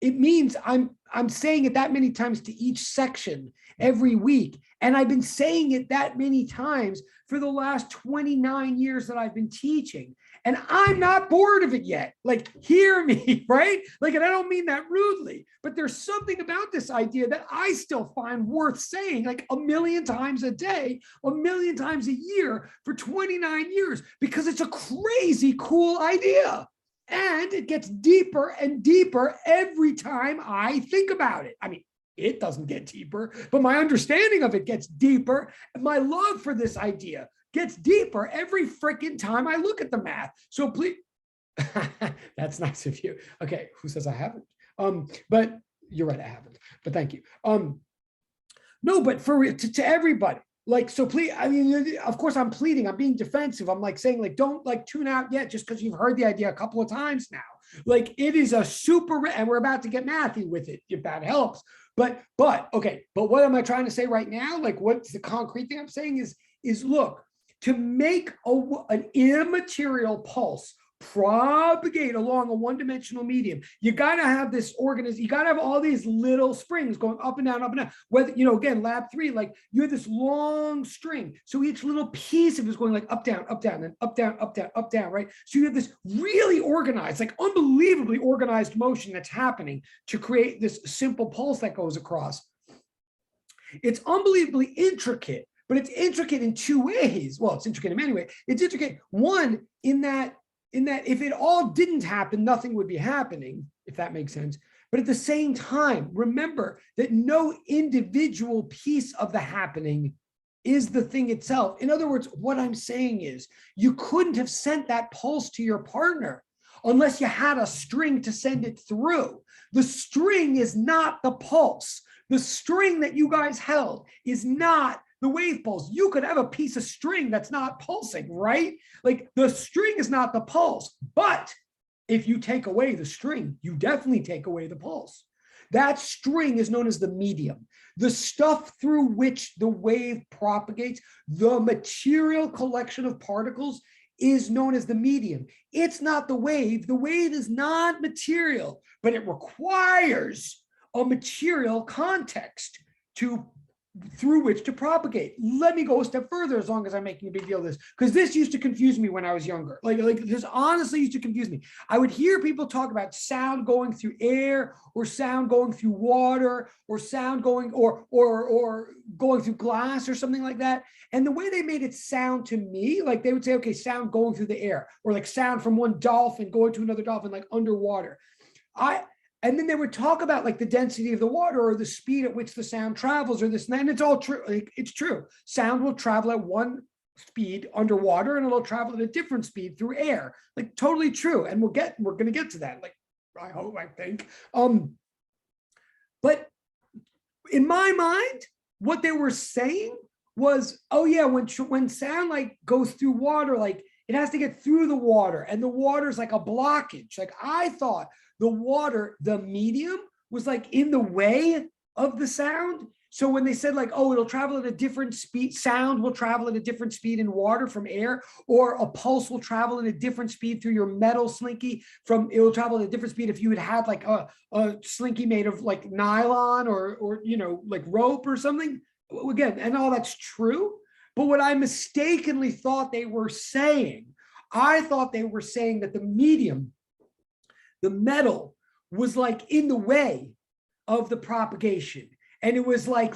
it means I'm saying it that many times to each section every week. And I've been saying it that many times for the last 29 years that I've been teaching. And I'm not bored of it yet. Like, hear me, right? Like, and I don't mean that rudely, but there's something about this idea that I still find worth saying like a million times a day, a million times a year for 29 years, because it's a crazy cool idea. And it gets deeper and deeper every time I think about it. I mean, it doesn't get deeper, but my understanding of it gets deeper. And my love for this idea gets deeper every freaking time I look at the math. So please, that's nice of you. Okay, who says I haven't? But you're right, I haven't. But thank you. No, but to everybody. Like, so please, I mean, of course I'm pleading, I'm being defensive. I'm like saying like, don't like tune out yet just because you've heard the idea a couple of times now. Like it is a super, and we're about to get mathy with it, if that helps. But okay, but what am I trying to say right now? Like what's the concrete thing I'm saying is look, to make an immaterial pulse propagate along a one-dimensional medium, you got to have this organism, you got to have all these little springs going up and down, whether, you know, again, lab 3, like you have this long string, so each little piece of it is going like up, down, and up, down, right? So you have this really organized, like unbelievably organized motion that's happening to create this simple pulse that goes across. It's unbelievably intricate, but it's intricate in two ways. Well, it's intricate in many ways. It's intricate, one, in that if it all didn't happen, nothing would be happening, if that makes sense. But at the same time, remember that no individual piece of the happening is the thing itself. In other words, what I'm saying is you couldn't have sent that pulse to your partner unless you had a string to send it through. The string is not the pulse. The string that you guys held is not the wave pulse. You could have a piece of string that's not pulsing, right? Like the string is not the pulse, but if you take away the string, you definitely take away the pulse. That string is known as the medium, the stuff through which the wave propagates, the material collection of particles is known as the medium. It's not the wave. The wave is not material, but it requires a material context through which to propagate. Let me go a step further, as long as I'm making a big deal of this, because this used to confuse me when I was younger. Like this honestly used to confuse me. I would hear people talk about sound going through air, or sound going through water, or sound going or going through glass or something like that. And the way they made it sound to me, like they would say, okay, sound going through the air, or like sound from one dolphin going to another dolphin, like underwater. And then they would talk about like the density of the water, or the speed at which the sound travels, or this and that. And it's all true. Like, it's true. Sound will travel at one speed underwater, and it'll travel at a different speed through air. Like totally true. And we're going to get to that. Like I think. But in my mind, what they were saying was, oh yeah, when sound like goes through water, like it has to get through the water, and the water's like a blockage. Like I thought the water, the medium, was like in the way of the sound. So when they said like, oh, it'll travel at a different speed, sound will travel at a different speed in water from air, or a pulse will travel at a different speed through your metal slinky, it will travel at a different speed if you had like a slinky made of like nylon or like rope or something. Again, and all that's true. But what I mistakenly thought they were saying, I thought they were saying that the medium, the metal, was like in the way of the propagation. And it was like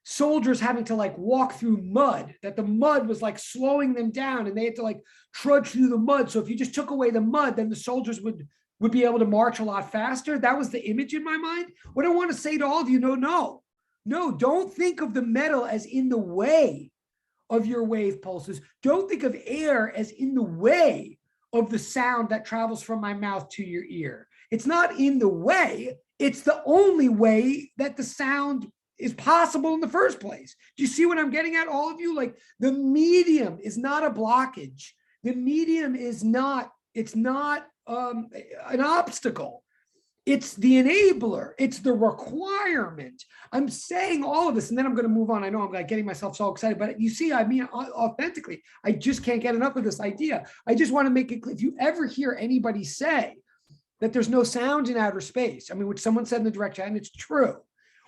soldiers having to like walk through mud, that the mud was like slowing them down, and they had to like trudge through the mud. So if you just took away the mud, then the soldiers would be able to march a lot faster. That was the image in my mind. What I want to say to all of you, no, don't think of the metal as in the way of your wave pulses. Don't think of air as in the way of the sound that travels from my mouth to your ear. It's not in the way. It's the only way that the sound is possible in the first place. Do you see what I'm getting at, all of you? Like the medium is not a blockage. The medium is not, it's not an obstacle. It's the enabler. It's the requirement. I'm saying all of this, and then I'm going to move on. I know I'm like getting myself so excited, but you see, I mean, authentically, I just can't get enough of this idea. I just want to make it clear. If you ever hear anybody say that there's no sound in outer space, I mean, which someone said in the direct chat, and it's true.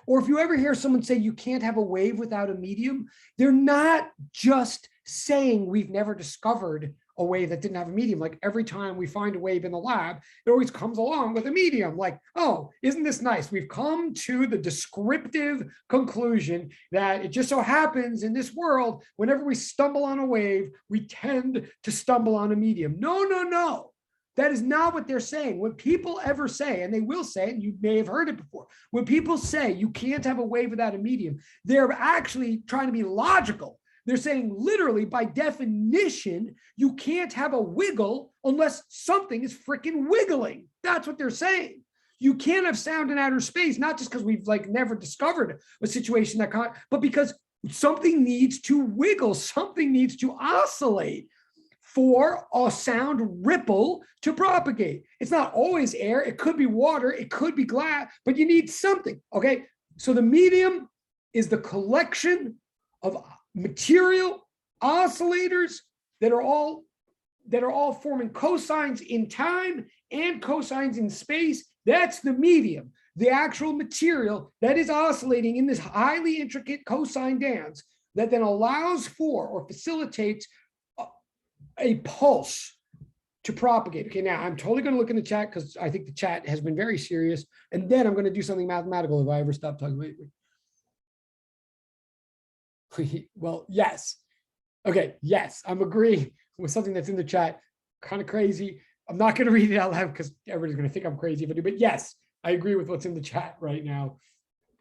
Or if you ever hear someone say you can't have a wave without a medium, they're not just saying we've never discovered a wave that didn't have a medium. Like every time we find a wave in the lab, it always comes along with a medium. Like, oh, isn't this nice? We've come to the descriptive conclusion that it just so happens in this world, whenever we stumble on a wave, we tend to stumble on a medium. No. That is not what they're saying. When people ever say, and they will say, and you may have heard it before, when people say you can't have a wave without a medium, they're actually trying to be logical. They're saying literally, by definition, you can't have a wiggle unless something is freaking wiggling. That's what they're saying. You can't have sound in outer space, not just because we've like never discovered a situation that can't, but because something needs to wiggle, something needs to oscillate for a sound ripple to propagate. It's not always air. It could be water. It could be glass, but you need something. Okay. So the medium is the collection of material oscillators that are all forming cosines in time and cosines in space. That's the medium, the actual material that is oscillating in this highly intricate cosine dance that then allows for or facilitates a pulse to propagate. Okay, now I'm totally going to look in the chat because I think the chat has been very serious, and then I'm going to do something mathematical if I ever stop talking about it. Well, yes. Okay, yes, I'm agreeing with something that's in the chat. Kind of crazy. I'm not going to read it out loud because everybody's going to think I'm crazy if I do, but yes, I agree with what's in the chat right now.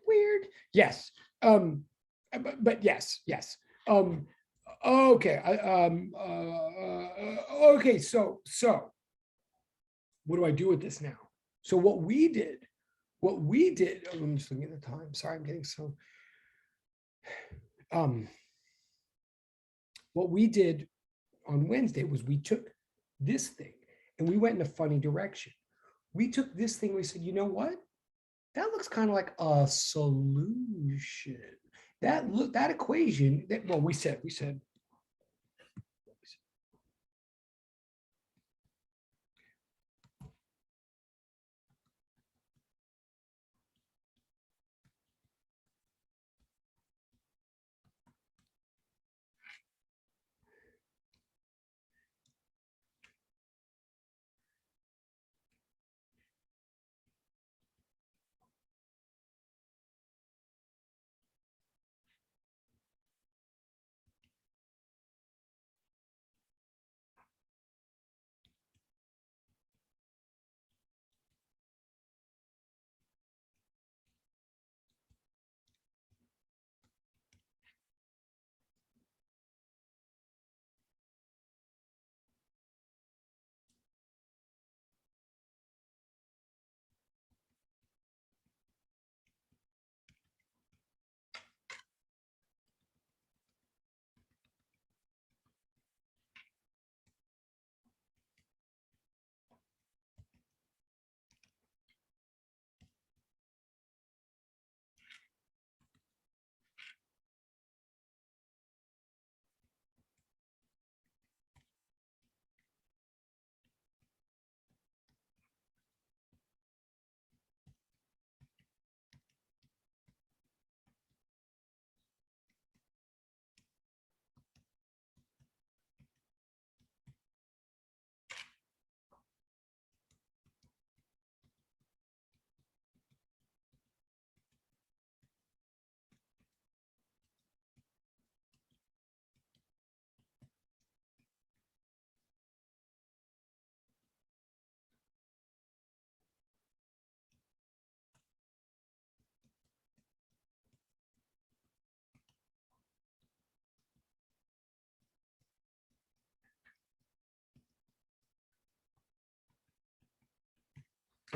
Weird. Yes. But yes. Okay. Okay. So what do I do with this now? So what we did, I'm just looking at the time. Sorry, I'm getting so, what we did on Wednesday was we took this thing and we went in a funny direction. We took this thing, we said, you know what? That looks kind of like a solution. That equation, we said,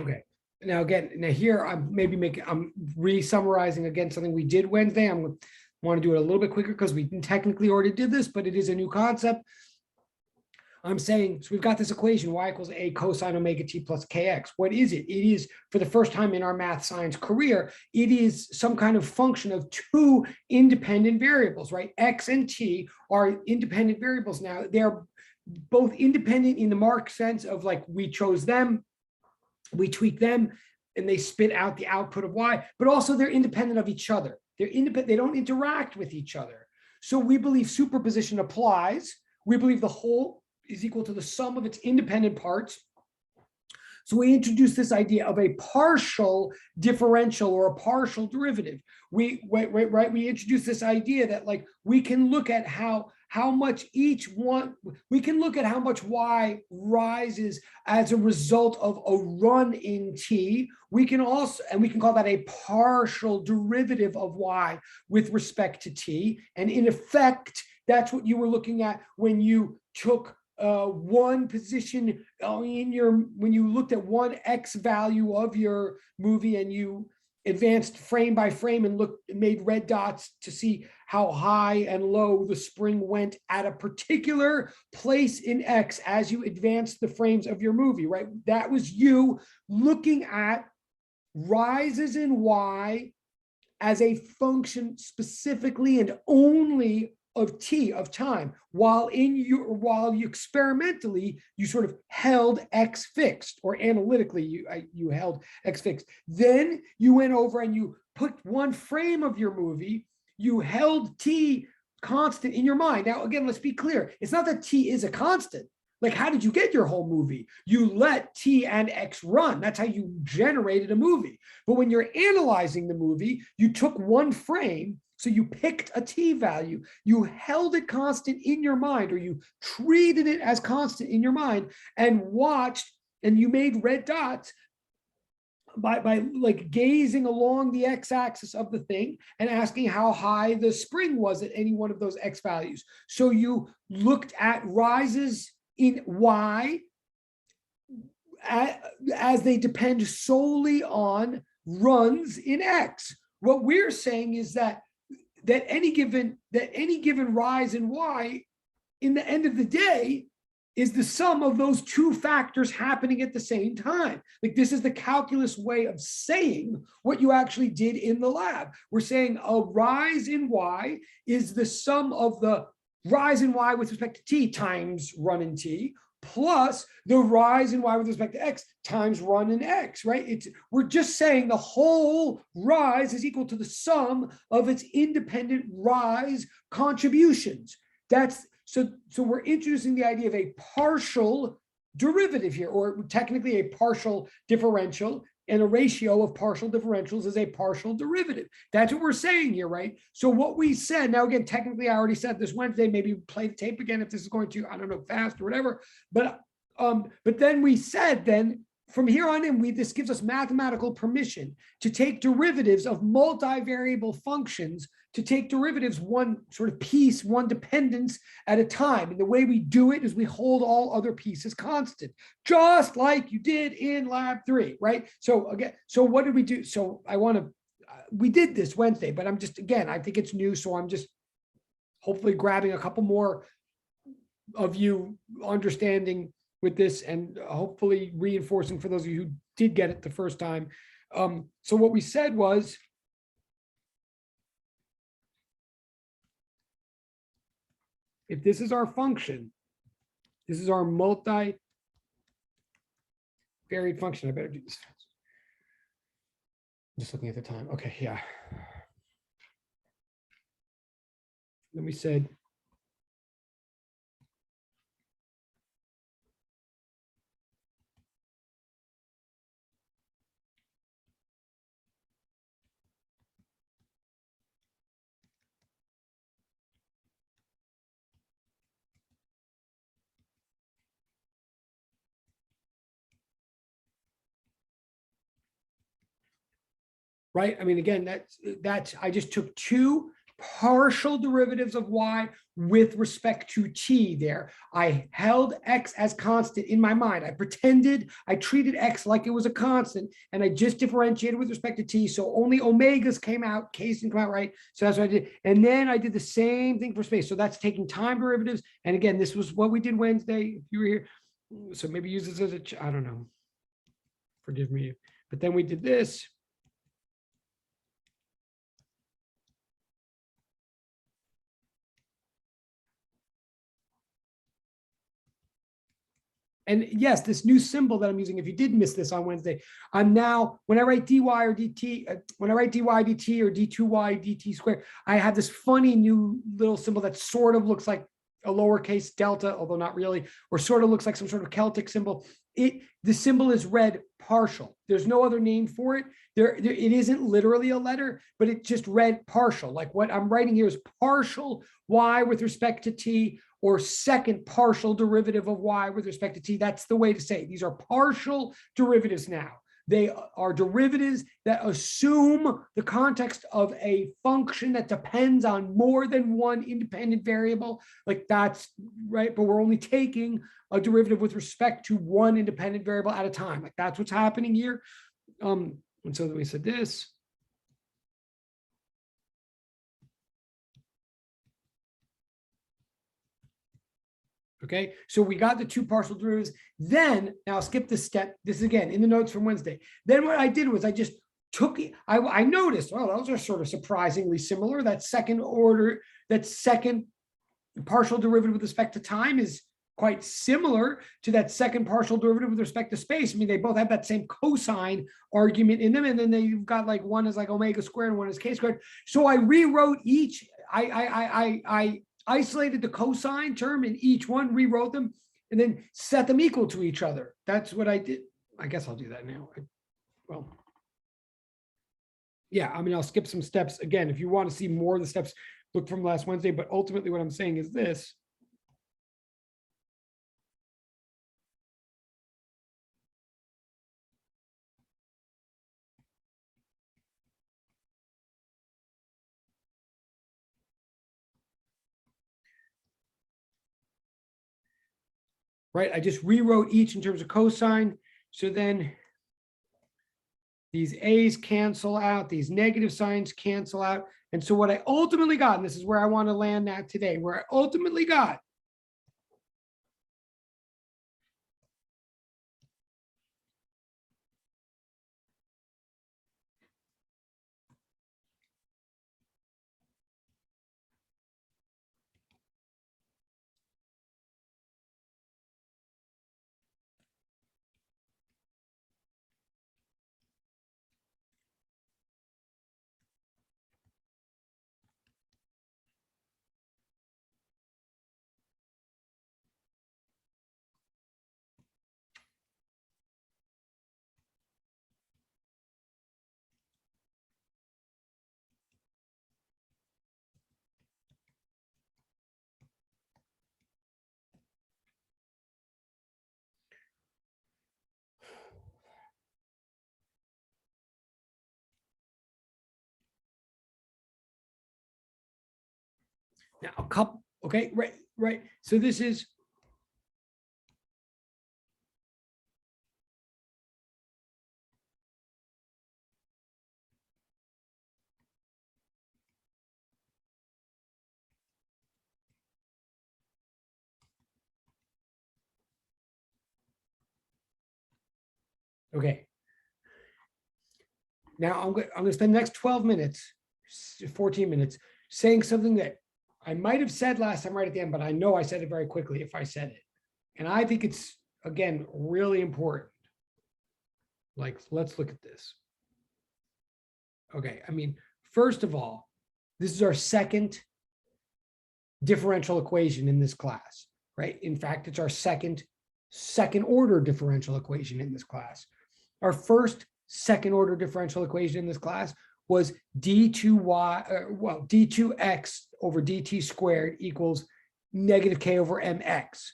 Okay. Now again, now here I'm re-summarizing again something we did Wednesday. I'm want to do it a little bit quicker because we technically already did this, but it is a new concept. I'm saying, so we've got this equation, y equals a cosine omega t plus kx. What is it? It is, for the first time in our math science career, it is some kind of function of two independent variables, right? X and t are independent variables now. They're both independent in the mark sense of like we chose them, we tweak them, and they spit out the output of y, but also they're independent of each other. They're independent, they don't interact with each other. So we believe superposition applies. We believe the whole is equal to the sum of its independent parts. So we introduce this idea of a partial differential or a partial derivative. We introduce this idea that like we can look at how much each one, we can look at how much y rises as a result of a run in t. We can also, and we can call that a partial derivative of y with respect to t. And in effect, that's what you were looking at when you took one position in your, when you looked at one X value of your movie and you advanced frame by frame and made red dots to see how high and low the spring went at a particular place in X as you advanced the frames of your movie, right? That was you looking at rises in Y as a function specifically and only of t, of time, while you experimentally you sort of held x fixed, or analytically you held x fixed. Then you went over and you put one frame of your movie, you held t constant in your mind. Now again, let's be clear, it's not that t is a constant. Like, how did you get your whole movie? You let t and x run. That's how you generated a movie. But when you're analyzing the movie, you took one frame, so you picked a t value, you held it constant in your mind, or you treated it as constant in your mind and watched, and you made red dots by like gazing along the x-axis of the thing and asking how high the spring was at any one of those x values. So you looked at rises in y as they depend solely on runs in x. What we're saying is that any given rise in y, in the end of the day, is the sum of those two factors happening at the same time. Like, this is the calculus way of saying what you actually did in the lab. We're saying a rise in y is the sum of the rise in y with respect to t times run in t, plus the rise in y with respect to x times run in x, right? We're just saying the whole rise is equal to the sum of its independent rise contributions. That's so we're introducing the idea of a partial derivative here, or technically a partial differential, and a ratio of partial differentials is a partial derivative. That's what we're saying here, right? So what we said, now again, technically I already said this Wednesday, maybe play the tape again if this is going to, I don't know, fast or whatever, but then we said then from here on in, this gives us mathematical permission to take derivatives of multivariable functions, to take derivatives one sort of piece, one dependence at a time. And the way we do it is we hold all other pieces constant, just like you did in lab 3, right? So again, so what did we do? So we did this Wednesday, but I'm just, again, I think it's new. So I'm just hopefully grabbing a couple more of you understanding with this, and hopefully reinforcing for those of you who did get it the first time. So what we said was, if this is our function, this is our multivariate function. I better do this fast. Just looking at the time. Okay, yeah. Then we said, right? I mean, again, that's I just took two partial derivatives of y with respect to t there. I held x as constant in my mind. I pretended I treated x like it was a constant, and I just differentiated with respect to t. So only omegas came out, k's didn't come out, right? So that's what I did. And then I did the same thing for space. So that's taking time derivatives. And again, this was what we did Wednesday, if you were here. So maybe use this as a, I don't know. Forgive me. But then we did this. And yes, this new symbol that I'm using, if you did miss this on Wednesday, I'm now, when I write dy or dt, when I write dy dt or d2y dt squared, I have this funny new little symbol that sort of looks like a lowercase delta, although not really, or sort of looks like some sort of Celtic symbol. The symbol is read partial. There's no other name for it. It isn't literally a letter, but it just read partial. Like what I'm writing here is partial y with respect to t, or second partial derivative of y with respect to t. That's the way to say it. These are partial derivatives now. They are derivatives that assume the context of a function that depends on more than one independent variable. Like that's right, but we're only taking a derivative with respect to one independent variable at a time. Like that's what's happening here. And so we said this. Okay, so we got the two partial derivatives. Then, now I'll skip this step. This is again in the notes from Wednesday. Then what I did was I just took it. I noticed, well, those are sort of surprisingly similar. That second partial derivative with respect to time is quite similar to that second partial derivative with respect to space. I mean, they both have that same cosine argument in them. And then they've got like one is like omega squared and one is k squared. So I rewrote each. I isolated the cosine term in each one, rewrote them, and then set them equal to each other. That's what I did. I guess I'll do that now. Well, yeah, I mean, I'll skip some steps. Again, if you want to see more of the steps, look from last Wednesday. But ultimately what I'm saying is this. Right, I just rewrote each in terms of cosine. So then these A's cancel out, these negative signs cancel out. And so what I ultimately got, and this is where I want to land at today, where I ultimately got now a couple, okay, right. So this is okay. Now I'm going to spend the next 12 minutes, 14 minutes saying something that I might have said last time right at the end, but I know I said it very quickly if I said it. And I think it's, again, really important. Like, let's look at this. Okay, I mean, first of all, this is our second differential equation in this class, right? In fact, it's our second order differential equation in this class. Our first second order differential equation in this class was d2x over dt squared equals negative k over mx,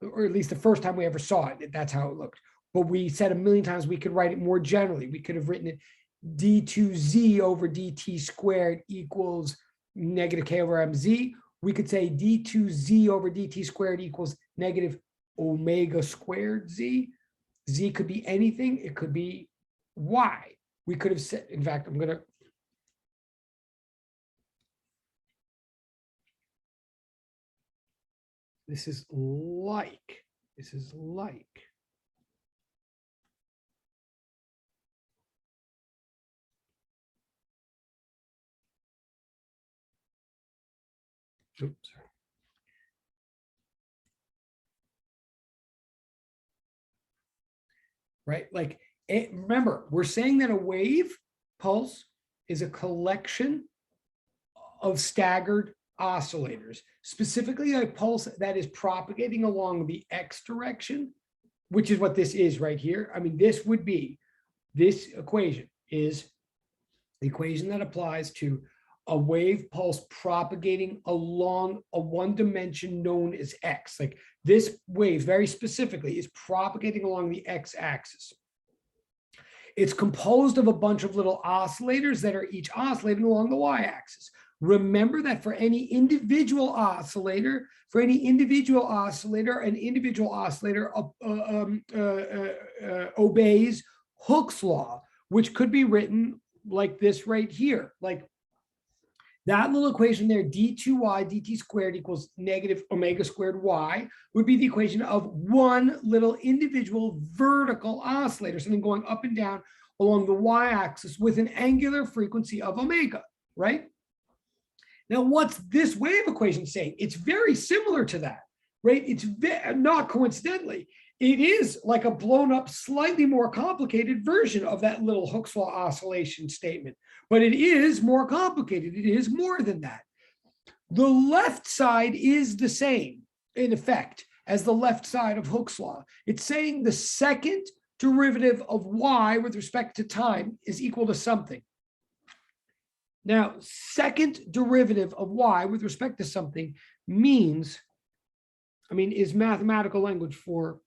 or at least the first time we ever saw it, that's how it looked. But we said a million times we could write it more generally. We could have written it d2z over dt squared equals negative k over mz. We could say d2z over dt squared equals negative omega squared z. Z could be anything. It could be y. We could have said, in fact, I'm going to. This is like. Oops. Right? Like, remember, we're saying that a wave pulse is a collection of staggered oscillators, specifically a pulse that is propagating along the x direction, which is what this is right here. I mean, this would be, this equation is the equation that applies to a wave pulse propagating along a one dimension known as x. Like, this wave very specifically is propagating along the x-axis. It's composed of a bunch of little oscillators that are each oscillating along the y-axis. Remember that for any individual oscillator, an individual oscillator obeys Hooke's law, which could be written like this right here. Like that little equation there, d2y dt squared equals negative omega squared y, would be the equation of one little individual vertical oscillator, something going up and down along the y-axis with an angular frequency of omega, right? Now, what's this wave equation saying? It's very similar to that, right? It's not coincidentally. It is like a blown up, slightly more complicated version of that little Hooke's law oscillation statement, but it is more complicated. It is more than that. The left side is the same in effect as the left side of Hooke's law. It's saying the second derivative of y with respect to time is equal to something. Now, second derivative of y with respect to something means, is mathematical language for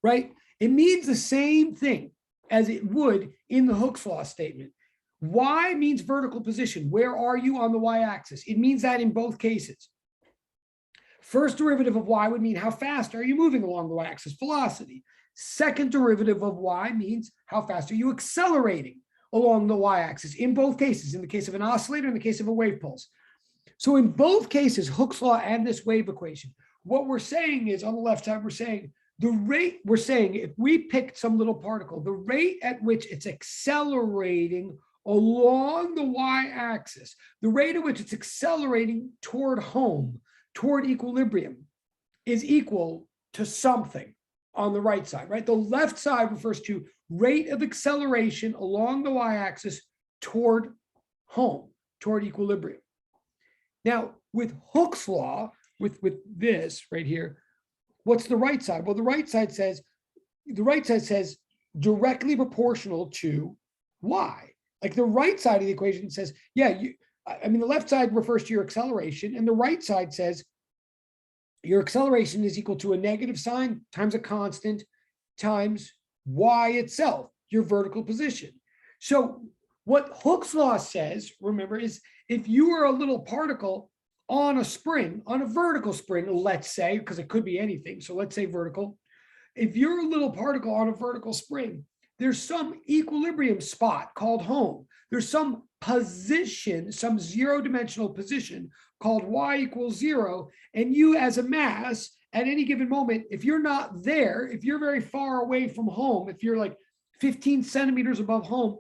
right? It means the same thing as it would in the Hooke's law statement. Y means vertical position. Where are you on the y-axis? It means that in both cases. First derivative of y would mean how fast are you moving along the y-axis, velocity. Second derivative of y means how fast are you accelerating along the y-axis in both cases, in the case of an oscillator, in the case of a wave pulse. So in both cases, Hooke's law and this wave equation, what we're saying is on the left side, we're saying if we picked some little particle, the rate at which it's accelerating along the y-axis, the rate at which it's accelerating toward home, toward equilibrium, is equal to something on the right side, right? The left side refers to rate of acceleration along the y-axis toward home, toward equilibrium. Now, with Hooke's law, with this right here, what's the right side? Well, the right side says directly proportional to y. Like the right side of the equation says, yeah, the left side refers to your acceleration, and the right side says your acceleration is equal to a negative sign times a constant times y itself, your vertical position. So what Hooke's law says, remember, is if you are a little particle on a spring, on a vertical spring, let's say, because it could be anything. So let's say vertical. If you're a little particle on a vertical spring, there's some equilibrium spot called home. There's some position, some zero-dimensional position called y equals 0. And you as a mass at any given moment, if you're not there, if you're very far away from home, if you're like 15 centimeters above home,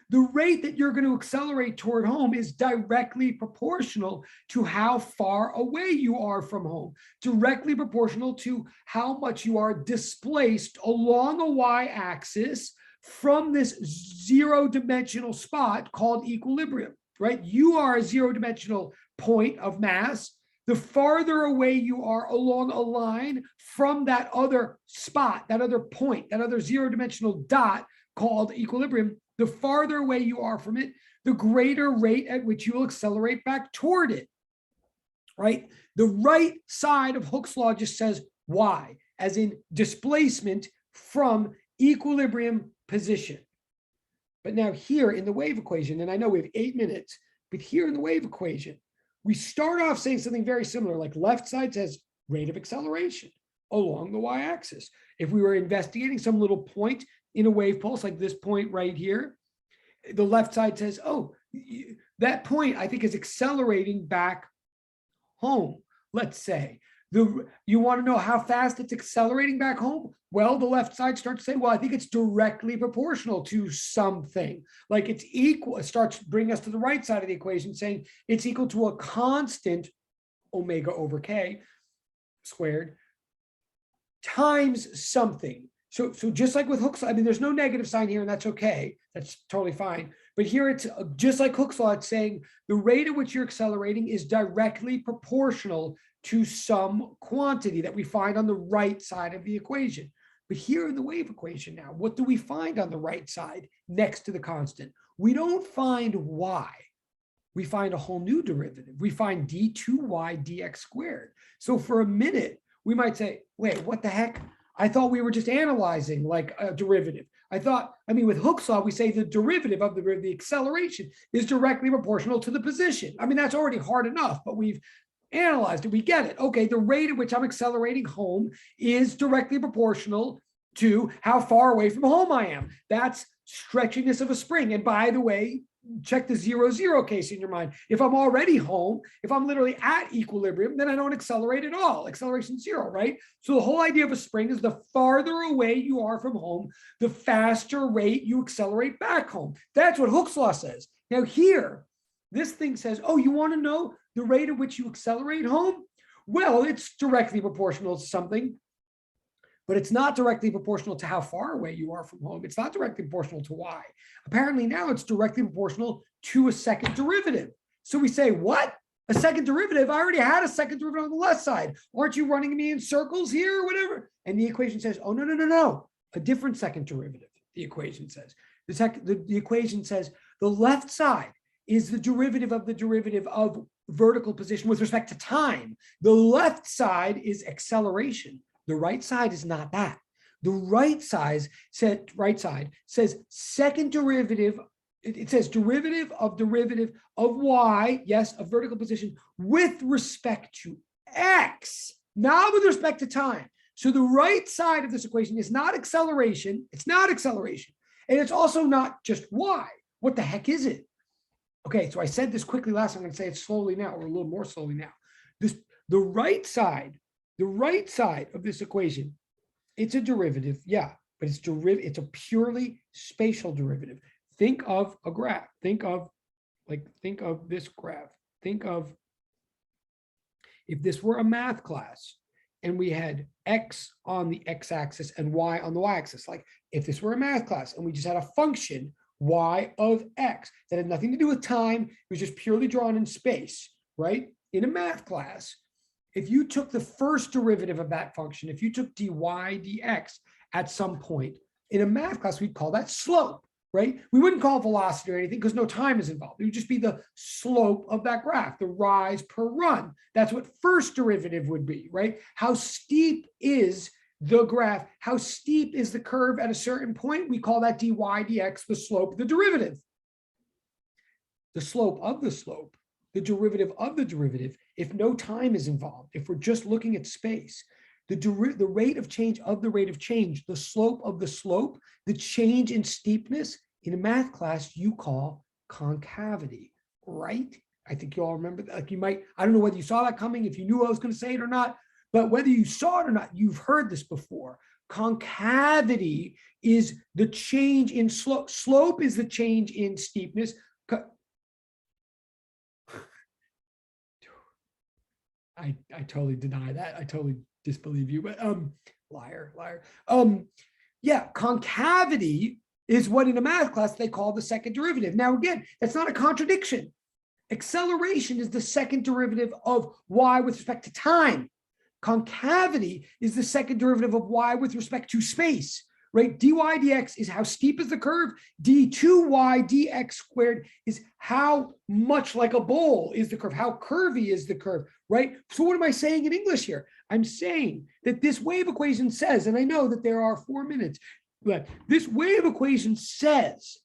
the rate that you're going to accelerate toward home is directly proportional to how far away you are from home, directly proportional to how much you are displaced along a y-axis from this zero-dimensional spot called equilibrium, right? You are a zero-dimensional point of mass. The farther away you are along a line from that other spot, that other point, that other zero-dimensional dot called equilibrium, the farther away you are from it, the greater rate at which you will accelerate back toward it, right? The right side of Hooke's law just says y. as in displacement from equilibrium position. But now here in the wave equation, and I know we have 8 minutes, but here in the wave equation, we start off saying something very similar, like left side says rate of acceleration along the y-axis. If we were investigating some little point in a wave pulse, like this point right here, the left side says, oh, that point I think is accelerating back home, let's say. You want to know how fast it's accelerating back home? Well, the left side starts to say, well, I think it's directly proportional to something. Like it's equal, it starts bringing us to the right side of the equation saying it's equal to a constant omega over k squared times something. So just like with Hooke's law, I mean, there's no negative sign here and that's okay. That's totally fine. But here it's just like Hooke's law, it's saying the rate at which you're accelerating is directly proportional to some quantity that we find on the right side of the equation. But here in the wave equation now, what do we find on the right side next to the constant? We don't find y. We find a whole new derivative. We find d2y dx squared. So for a minute, we might say, wait, what the heck? I thought we were just analyzing like a derivative. I mean, with Hooke's law, we say the derivative of the acceleration is directly proportional to the position. I mean, that's already hard enough, but we've analyzed it. We get it. Okay, the rate at which I'm accelerating home is directly proportional to how far away from home I am. That's stretchiness of a spring. And by the way, check the 0-0 case in your mind. If I'm already home, if I'm literally at equilibrium, then I don't accelerate at all. Acceleration 0, right? So the whole idea of a spring is the farther away you are from home, the faster rate you accelerate back home. That's what Hooke's law says. Now here, this thing says, oh, you want to know the rate at which you accelerate home? Well, it's directly proportional to something, but it's not directly proportional to how far away you are from home. It's not directly proportional to y. Apparently now it's directly proportional to a second derivative. So we say, what? A second derivative? I already had a second derivative on the left side. Aren't you running me in circles here or whatever? And the equation says, oh, no. A different second derivative, the equation says. The equation says the left side is the derivative of vertical position with respect to time. The left side is acceleration. The right side is not that. The right side says second derivative. It says derivative of y, yes, of vertical position with respect to x, not with respect to time. So the right side of this equation is not acceleration. It's not acceleration. And it's also not just y. What the heck is it? Okay, so I said this quickly last time. I'm going to say it slowly now, or a little more slowly now. The right side of this equation, it's a derivative, yeah, but it's a purely spatial derivative. Think of a graph. Think of this graph. Think of if this were a math class and we had x on the x-axis and y on the y-axis. Like if this were a math class and we just had a function y of x that had nothing to do with time, it was just purely drawn in space, right? In a math class, if you took the first derivative of that function, if you took dy dx at some point in a math class, we'd call that slope, right? We wouldn't call it velocity or anything because no time is involved. It would just be the slope of that graph, the rise per run. That's what first derivative would be, right? How steep is the graph? How steep is the curve at a certain point? We call that dy dx, the slope of the derivative. The slope of the slope, the derivative of the derivative, if no time is involved, if we're just looking at space, the rate of change of the rate of change, the slope of the slope, the change in steepness in a math class you call concavity, right? I think you all remember that. Like you might, I don't know whether you saw that coming, if you knew I was going to say it or not, but whether you saw it or not, you've heard this before. Concavity is the change in slope. Slope is the change in steepness. I totally deny that. I totally disbelieve you, but liar. Yeah, concavity is what in a math class they call the second derivative. Now again, that's not a contradiction. Acceleration is the second derivative of y with respect to time. Concavity is the second derivative of y with respect to space, right? dy dx is how steep is the curve. d2y dx squared is how much like a bowl is the curve, how curvy is the curve, right? So what am I saying in English here? I'm saying that this wave equation says, and I know that there are 4 minutes, but this wave equation says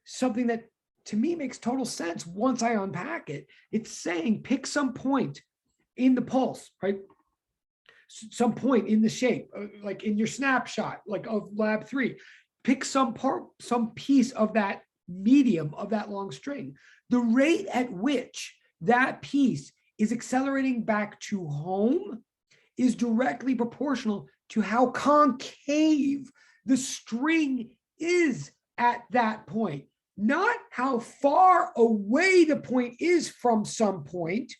something that to me makes total sense once I unpack it. It's saying pick some point in the pulse, right? Some point in the shape, like in your snapshot, like of lab 3, pick some part, some piece of that medium of that long string. The rate at which that piece is accelerating back to home is directly proportional to how concave the string is at that point, not how far away the point is from some point,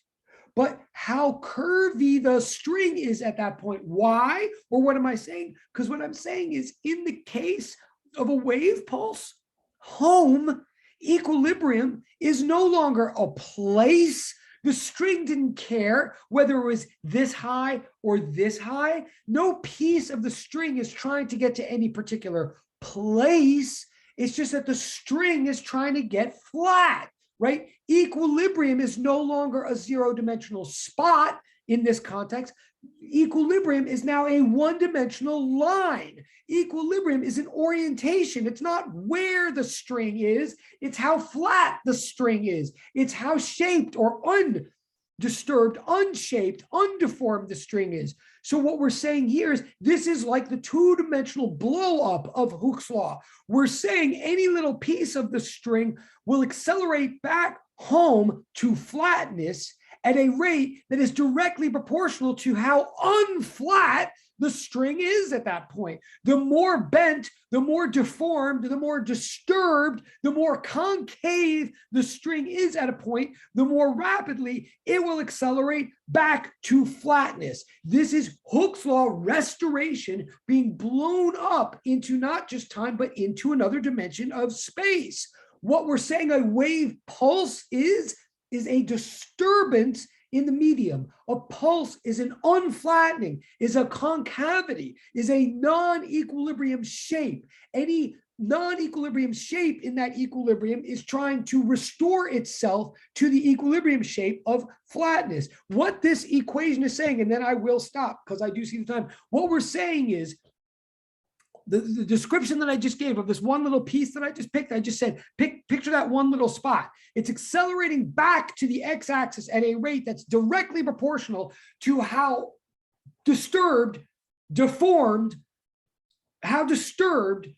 but how curvy the string is at that point. Why? Or what am I saying? Because what I'm saying is, in the case of a wave pulse, home equilibrium is no longer a place. The string didn't care whether it was this high or this high. No piece of the string is trying to get to any particular place. It's just that the string is trying to get flat, right? Equilibrium is no longer a zero-dimensional spot in this context. Equilibrium is now a one-dimensional line. Equilibrium is an orientation. It's not where the string is, it's how flat the string is. It's how shaped or undisturbed, unshaped, undeformed the string is. So what we're saying here is this is like the two-dimensional blow-up of Hooke's law. We're saying any little piece of the string will accelerate back home to flatness at a rate that is directly proportional to how unflat the string is at that point. The more bent, the more deformed, the more disturbed, the more concave the string is at a point, the more rapidly it will accelerate back to flatness. This is Hooke's law restoration being blown up into not just time, but into another dimension of space. What we're saying a wave pulse is a disturbance in the medium. A pulse is an unflattening, is a concavity, is a non-equilibrium shape. Any non-equilibrium shape in that equilibrium is trying to restore itself to the equilibrium shape of flatness. What this equation is saying, and then I will stop because I do see the time. What we're saying is, the description that I just gave of this one little piece that I just picked, I just said, picture that one little spot. It's accelerating back to the x-axis at a rate that's directly proportional to how disturbed, deformed, how disturbed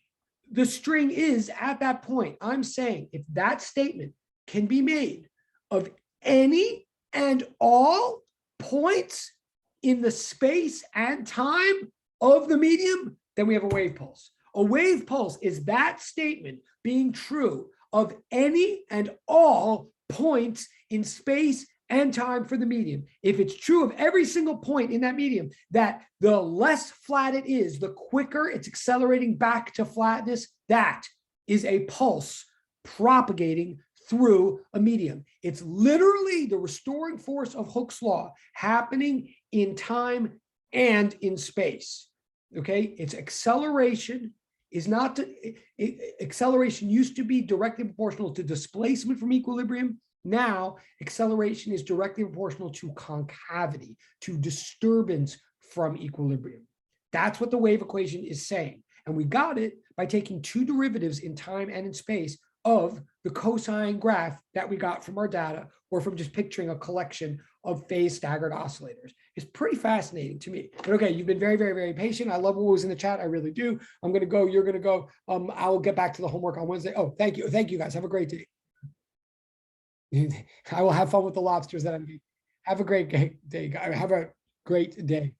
the string is at that point. I'm saying if that statement can be made of any and all points in the space and time of the medium, then we have a wave pulse. A wave pulse is that statement being true of any and all points in space and time for the medium. If it's true of every single point in that medium, that the less flat it is, the quicker it's accelerating back to flatness, that is a pulse propagating through a medium. It's literally the restoring force of Hooke's law happening in time and in space. Okay, it's acceleration is not acceleration used to be directly proportional to displacement from equilibrium. Now acceleration is directly proportional to concavity, to disturbance from equilibrium. That's what the wave equation is saying. And we got it by taking two derivatives in time and in space of the cosine graph that we got from our data, or from just picturing a collection of phase staggered oscillators. It's pretty fascinating to me. But okay, you've been very, very, very patient. I love what was in the chat. I really do. I'm going to go. You're going to go. I will get back to the homework on Wednesday. Oh, thank you. Thank you, guys. Have a great day. I will have fun with the lobsters that I'm eating. Have a great day. Have a great day.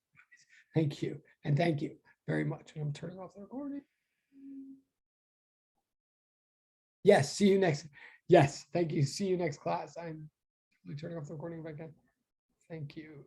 Thank you. And thank you very much. And I'm turning off the recording. Yes, see you next. Yes, thank you. See you next class. I'm turning off the recording if I can. Thank you.